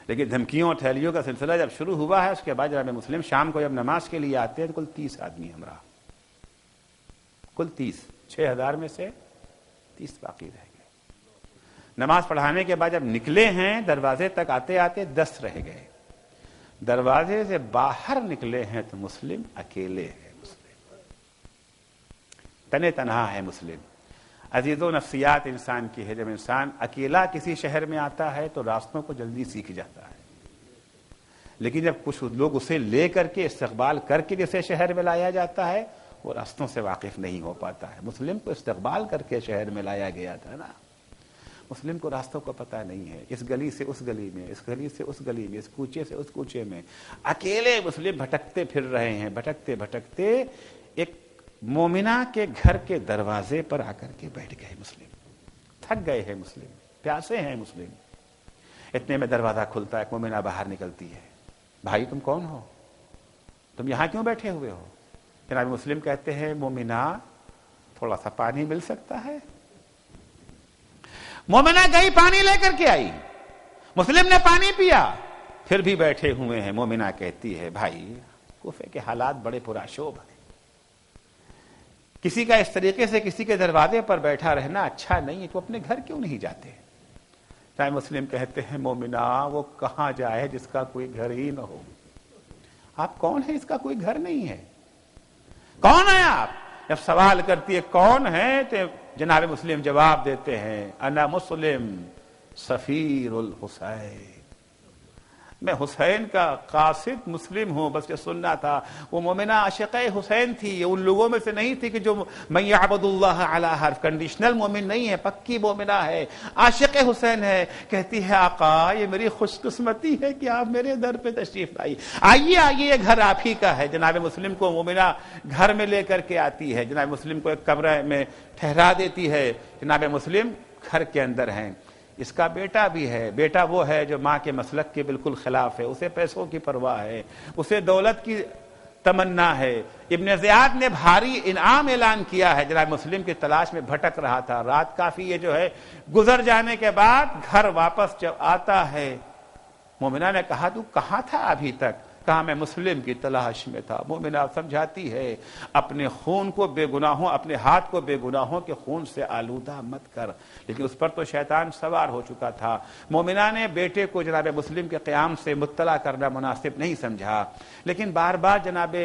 لیکن دھمکیوں اور تھیلیوں کا سلسلہ جب شروع ہوا ہے, اس کے بعد جناب مسلم شام کو جب نماز کے لیے آتے ہیں تو کل 30 آدمی ہمراہ, کل 30, 6,000 میں سے 30 باقی رہ گئے. نماز پڑھانے کے بعد جب نکلے ہیں دروازے تک آتے آتے 10 رہ گئے. دروازے سے باہر نکلے ہیں تو مسلم اکیلے ہے, مسلم تنے تنہا ہے. مسلم عزیز و نفسیات انسان کی ہے, جب انسان اکیلا کسی شہر میں آتا ہے تو راستوں کو جلدی سیکھ جاتا ہے, لیکن جب کچھ لوگ اسے لے کر کے استقبال کر کے جسے شہر میں لایا جاتا ہے وہ راستوں سے واقف نہیں ہو پاتا ہے. مسلم کو استقبال کر کے شہر میں لایا گیا تھا نا, مسلم کو راستوں کا پتہ نہیں ہے. اس گلی سے اس گلی میں, اس گلی سے اس گلی میں, اس کوچے سے اس کوچے میں اکیلے مسلم بھٹکتے پھر رہے ہیں. بھٹکتے بھٹکتے ایک مومنہ کے گھر کے دروازے پر آ کر کے بیٹھ گئے. مسلم تھک گئے ہیں, مسلم پیاسے ہیں. مسلم اتنے میں دروازہ کھلتا ہے, ایک مومنہ باہر نکلتی ہے. بھائی تم کون ہو, تم یہاں کیوں بیٹھے ہوئے ہو؟ جناب مسلم کہتے ہیں مومنہ تھوڑا سا پانی مل سکتا ہے؟ مومنہ گئی پانی لے کر کے آئی, مسلم نے پانی پیا, پھر بھی بیٹھے ہوئے ہیں. مومنہ کہتی ہے بھائی کوفے کے حالات بڑے پرآشوب ہیں, کسی کا اس طریقے سے کسی کے دروازے پر بیٹھا رہنا اچھا نہیں ہے, تو اپنے گھر کیوں نہیں جاتے؟ چاہے مسلم کہتے ہیں مومنہ وہ کہاں جائے جس کا کوئی گھر ہی نہ ہو. آپ کون ہیں, اس کا کوئی گھر نہیں ہے, کون ہے آپ؟ جب سوال کرتی ہے کون ہے تو جناب مسلم جواب دیتے ہیں انا مسلم سفیر الحسین, میں حسین کا قاصد مسلم ہوں. بس یہ سننا تھا. وہ مومنہ عاشقہ حسین تھی, یہ ان لوگوں میں سے نہیں تھی کہ جو من یعبد اللہ علی حرف, کنڈیشنل مومن نہیں ہے, پکی مومنہ ہے, عاشق حسین ہے. کہتی ہے آقا یہ میری خوش قسمتی ہے کہ آپ میرے در پہ تشریف لائی, آئیے آئیے, یہ گھر آپ ہی کا ہے. جناب مسلم کو مومنہ گھر میں لے کر کے آتی ہے, جناب مسلم کو ایک کمرے میں ٹھہرا دیتی ہے. جناب مسلم گھر کے اندر ہیں. اس کا بیٹا بھی ہے, بیٹا وہ ہے جو ماں کے مسلک کے بالکل خلاف ہے, اسے پیسوں کی پرواہ ہے, اسے دولت کی تمنا ہے. ابن زیاد نے بھاری انعام اعلان کیا ہے, جناب مسلم کی تلاش میں بھٹک رہا تھا. رات کافی یہ جو ہے گزر جانے کے بعد گھر واپس جب آتا ہے مومنہ نے کہا تو کہاں تھا ابھی تک؟ کہا میں مسلم کی تلاش میں تھا۔ مومنہ سمجھاتی ہے اپنے خون کو بے گناہوں، اپنے ہاتھ کو بے گناہوں کے خون سے آلودہ مت کر، لیکن اس پر تو شیطان سوار ہو چکا تھا۔ مومنہ نے بیٹے کو جناب مسلم کے قیام سے مطلع کرنا مناسب نہیں سمجھا، لیکن بار بار جناب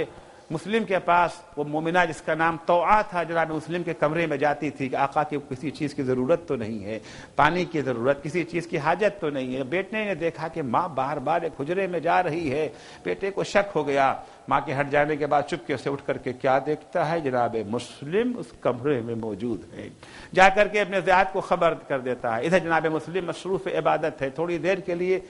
مسلم کے پاس وہ مومنہ جس کا نام توعا تھا جناب مسلم کے کمرے میں جاتی تھی کہ آقا کی کسی چیز کی ضرورت تو نہیں ہے، پانی کی ضرورت، کسی چیز کی حاجت تو نہیں ہے۔ بیٹے نے دیکھا کہ ماں بار بار ایک حجرے میں جا رہی ہے، بیٹے کو شک ہو گیا۔ ماں کے ہٹ جانے کے بعد چپکے سے اٹھ کر کے کیا دیکھتا ہے؟ جناب مسلم اس کمرے میں موجود ہے۔ جا کر کے اپنے زیاد کو خبر کر دیتا ہے۔ ادھر جناب مسلم مصروف عبادت ہے، تھوڑی دیر کے لیے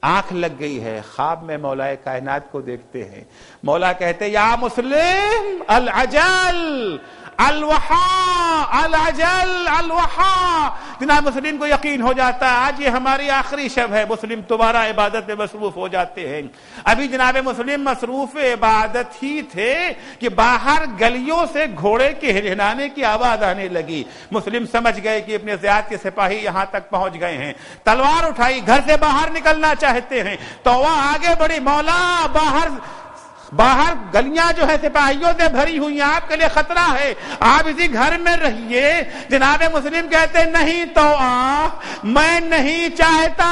آنکھ لگ گئی ہے، خواب میں مولا کائنات کو دیکھتے ہیں۔ مولا کہتے یا مسلم العجل الوحا العجل الوحا۔ جناب مسلم کو یقین ہو جاتا ہے آج یہ ہماری آخری شب ہے۔ مسلم دوبارہ عبادت میں مصروف ہو جاتے ہیں۔ ابھی جناب مسلم مصروف عبادت ہی تھے کہ باہر گلیوں سے گھوڑے کے ہنہنانے کی آواز آنے لگی۔ مسلم سمجھ گئے کہ اپنے زیاد کے سپاہی یہاں تک پہنچ گئے ہیں۔ تلوار اٹھائی، گھر سے باہر نکلنا چاہتے ہیں تو وہ آگے بڑھی، مولا باہر گلیاں جو ہے سپاہیوں سے بھری ہوئی ہیں، آپ کے لیے خطرہ ہے، آپ اسی گھر میں رہیے۔ جناب مسلم کہتے نہیں تو میں نہیں چاہتا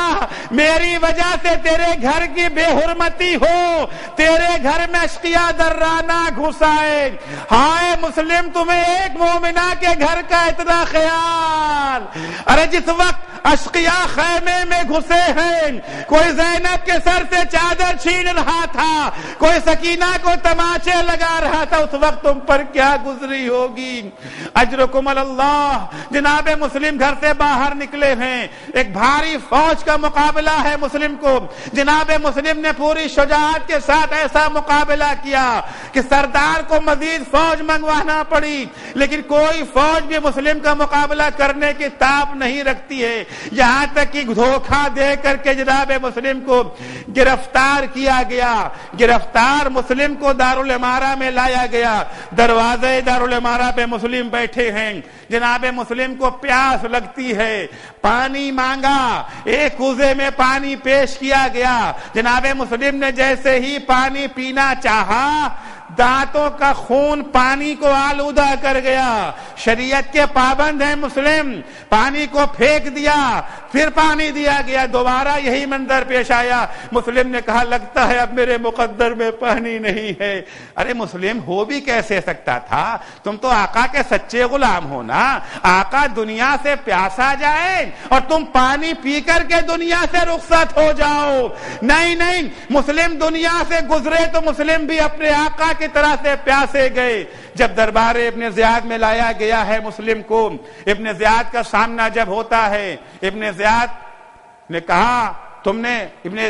میری وجہ سے تیرے گھر کی بے حرمتی ہو، تیرے گھر میں اشقیاء درانہ گھس آئے۔ ہائے مسلم تمہیں ایک مومنہ کے گھر کا اتنا خیال۔ ارے جس وقت اشقیاء خیمے میں گھسے ہیں، کوئی زینب کے سر سے چادر چھین رہا تھا، کوئی سکینہ کو تماچے لگا رہا تھا، اس وقت تم پر کیا گزری ہوگی؟ اجرکم اللہ۔ جناب مسلم گھر سے باہر نکلے ہیں، ایک بھاری فوج کا مقابلہ ہے مسلم کو۔ جناب مسلم نے پوری شجاعت کے ساتھ ایسا مقابلہ کیا کہ سردار کو مزید فوج منگوانا پڑی، لیکن کوئی فوج بھی مسلم کا مقابلہ کرنے کی تاب نہیں رکھتی ہے۔ یہاں تک کہ دھوکہ دے کر کے جناب مسلم کو گرفتار کیا گیا۔ گرفتار مسلم کو دارالامارہ میں لایا گیا۔ دروازے دارالامارہ پہ مسلم بیٹھے ہیں۔ جناب مسلم کو پیاس لگتی ہے، پانی مانگا، ایک کوزے میں پانی پیش کیا گیا۔ جناب مسلم نے جیسے ہی پانی پینا چاہا، دانتوں کا خون پانی کو آلودہ کر گیا۔ شریعت کے پابند ہیں مسلم، پانی کو پھینک دیا، پھر پانی دیا گیا، دوبارہ یہی منظر پیش آیا۔ مسلم نے کہا لگتا ہے اب میرے مقدر میں پانی نہیں ہے۔ ارے مسلم ہو بھی کیسے سکتا تھا؟ تم تو آقا کے سچے غلام ہو نا۔ آقا دنیا سے پیاسا جائے اور تم پانی پی کر کے دنیا سے رخصت ہو جاؤ۔ نہیں نہیں، مسلم دنیا سے گزرے تو مسلم بھی اپنے آقا کی طرح سے پیاسے گئے۔ جب دربار ابن زیاد میں لایا گیا ہے مسلم کو، ابن زیاد کا سامنا جب ہوتا ہے، ابن زیاد نے کہا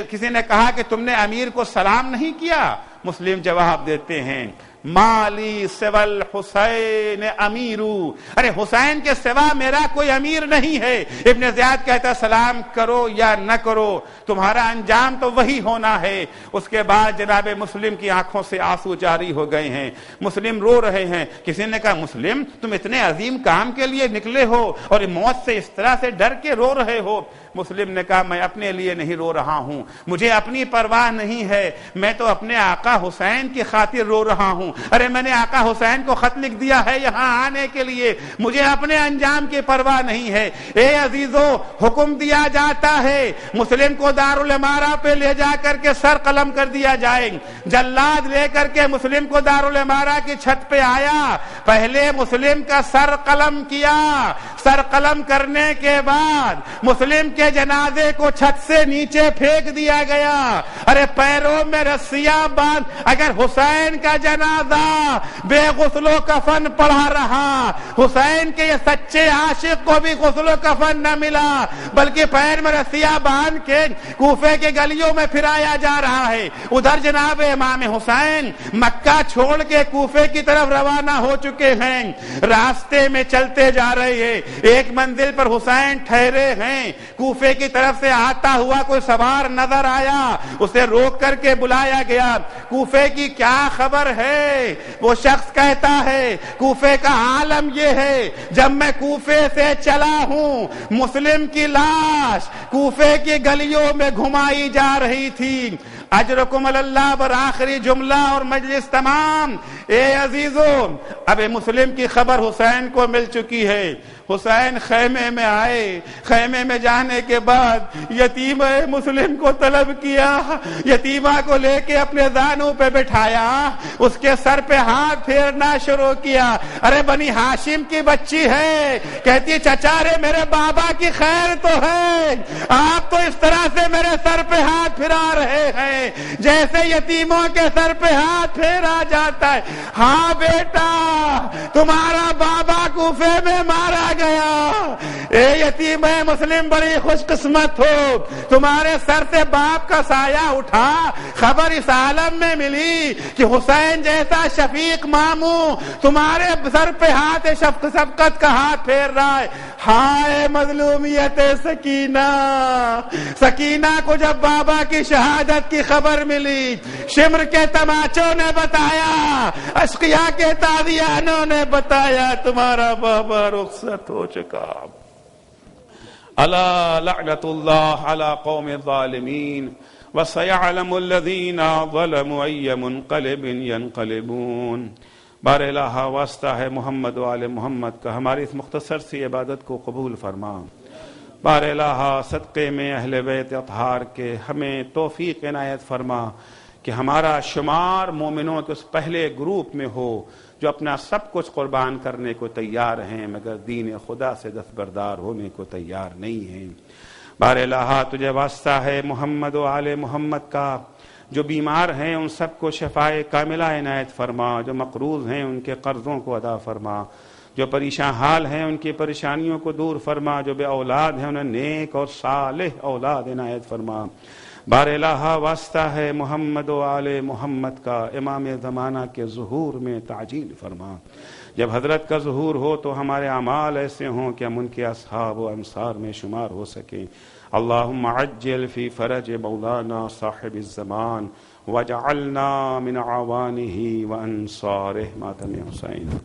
کسی نے کہا کہ تم نے امیر کو سلام نہیں کیا؟ مسلم جواب دیتے ہیں مالی سول حسین امیرو، ارے حسین کے سوا میرا کوئی امیر نہیں ہے۔ ابن زیاد کہتا سلام کرو یا نہ کرو، تمہارا انجام تو وہی ہونا ہے۔ اس کے بعد جناب مسلم کی آنکھوں سے آنسو جاری ہو گئے ہیں، مسلم رو رہے ہیں۔ کسی نے کہا مسلم تم اتنے عظیم کام کے لیے نکلے ہو اور موت سے اس طرح سے ڈر کے رو رہے ہو؟ مسلم نے کہا میں اپنے لیے نہیں رو رہا ہوں، مجھے اپنی پرواہ نہیں ہے، میں تو اپنے آقا حسین کی خاطر رو رہا ہوں۔ ارے میں نے آقا حسین کو خط لکھ دیا ہے یہاں آنے کے لیے، مجھے اپنے انجام کی پرواہ نہیں ہے۔ اے عزیزو، حکم دیا جاتا ہے مسلم کو دارالامارہ پہ لے جا کر کے سر قلم کر دیا جائے۔ جلاد لے کر کے مسلم کو دارالامارہ کی چھت پہ آیا، پہلے مسلم کا سر قلم کیا، سر قلم کرنے کے بعد مسلم کے جنازے کو چھت سے نیچے پھینک دیا گیا۔ ارے پیروں میں رسیاں باندھ، اگر حسین کا جنازہ بے غسل و کفن پڑھا رہا، حسین کے یہ سچے عاشق کو بھی غسل و کفن نہ ملا، بلکہ پیر میں رسیاں باندھ کے کوفے کے گلیوں میں پھرایا جا رہا ہے۔ ادھر جناب امام حسین مکہ چھوڑ کے کوفے کی طرف روانہ ہو چکے چکے ہیں، راستے میں چلتے جا رہے ہیں، ایک منزل پر حسین ٹھہرے ہیں، کوفے کی طرف سے آتا ہوا کوئی سوار نظر آیا، اسے روک کر کے بلایا گیا، کوفے کی کیا خبر ہے؟ وہ شخص کہتا ہے کوفے کا عالم یہ ہے، جب میں کوفے سے چلا ہوں مسلم کی لاش کوفے کی گلیوں میں گھمائی جا رہی تھی۔ اجرکم اللہ پر آخری جملہ اور مجلس تمام۔ اے عزیزو، اب مسلم کی خبر حسین کو مل چکی ہے۔ حسین خیمے میں آئے، خیمے میں جانے کے بعد یتیمہ مسلم کو طلب کیا، یتیمہ کو لے کے اپنے زانوں پہ بٹھایا، اس کے سر پہ ہاتھ پھیرنا شروع کیا۔ ارے بنی ہاشم کی بچی ہے، کہتی چچا رے میرے بابا کی خیر تو ہے، آپ تو اس طرح سے میرے سر پہ ہاتھ پھرا رہے ہیں جیسے یتیموں کے سر پہ ہاتھ پھیرا جاتا ہے۔ ہاں بیٹا، تمہارا بابا کوفے میں مارا گیا، اے یتیم مسلم بڑی خوش قسمت ہو، تمہارے سر سے باپ کا سایہ اٹھا۔ خبر اس عالم میں ملی کہ حسین جیسا شفیق ماموں تمہارے سر پہ ہاتھ شفقت کا ہاتھ پھیر رہا ہے۔ ہائے مظلومیت سکینہ، سکینہ کو جب بابا کی شہادت کی خبر ملی، شمر کے تماچوں نے بتایا، اشقیاء کے تازیانوں نے بتایا تمہارا بابا رخصت ہو چکا۔ الا لعنت اللہ علی قوم الظالمین وسيعلم الذین ظلموا ای منقلب ینقلبون۔ بار الہ واسطہ ہے محمد و آل محمد کا، ہماری اس مختصر سی عبادت کو قبول فرما۔ بار الہ صدقے میں اہل بیت اطہار کے ہمیں توفیق عنایت فرما کہ ہمارا شمار مومنوں کے اس پہلے گروپ میں ہو جو اپنا سب کچھ قربان کرنے کو تیار ہیں مگر دین خدا سے دستبردار ہونے کو تیار نہیں ہیں۔ بار الہ تجھے واسطہ ہے محمد و آل محمد کا، جو بیمار ہیں ان سب کو شفائے کاملہ عنایت فرما، جو مقروض ہیں ان کے قرضوں کو ادا فرما، جو پریشان حال ہیں ان کی پریشانیوں کو دور فرما، جو بے اولاد ہیں انہیں نیک اور صالح اولاد عنایت فرما۔ بار الہ واسطہ ہے محمد و آل محمد کا، امام زمانہ کے ظہور میں تعجیل فرما۔ جب حضرت کا ظہور ہو تو ہمارے اعمال ایسے ہوں کہ ہم ان کے اصحاب و انصار میں شمار ہو سکیں۔ اللہم عجل فی فرج مولانا صاحب الزمان واجعلنا من اعوانہ وانصارہ ماتم حسین۔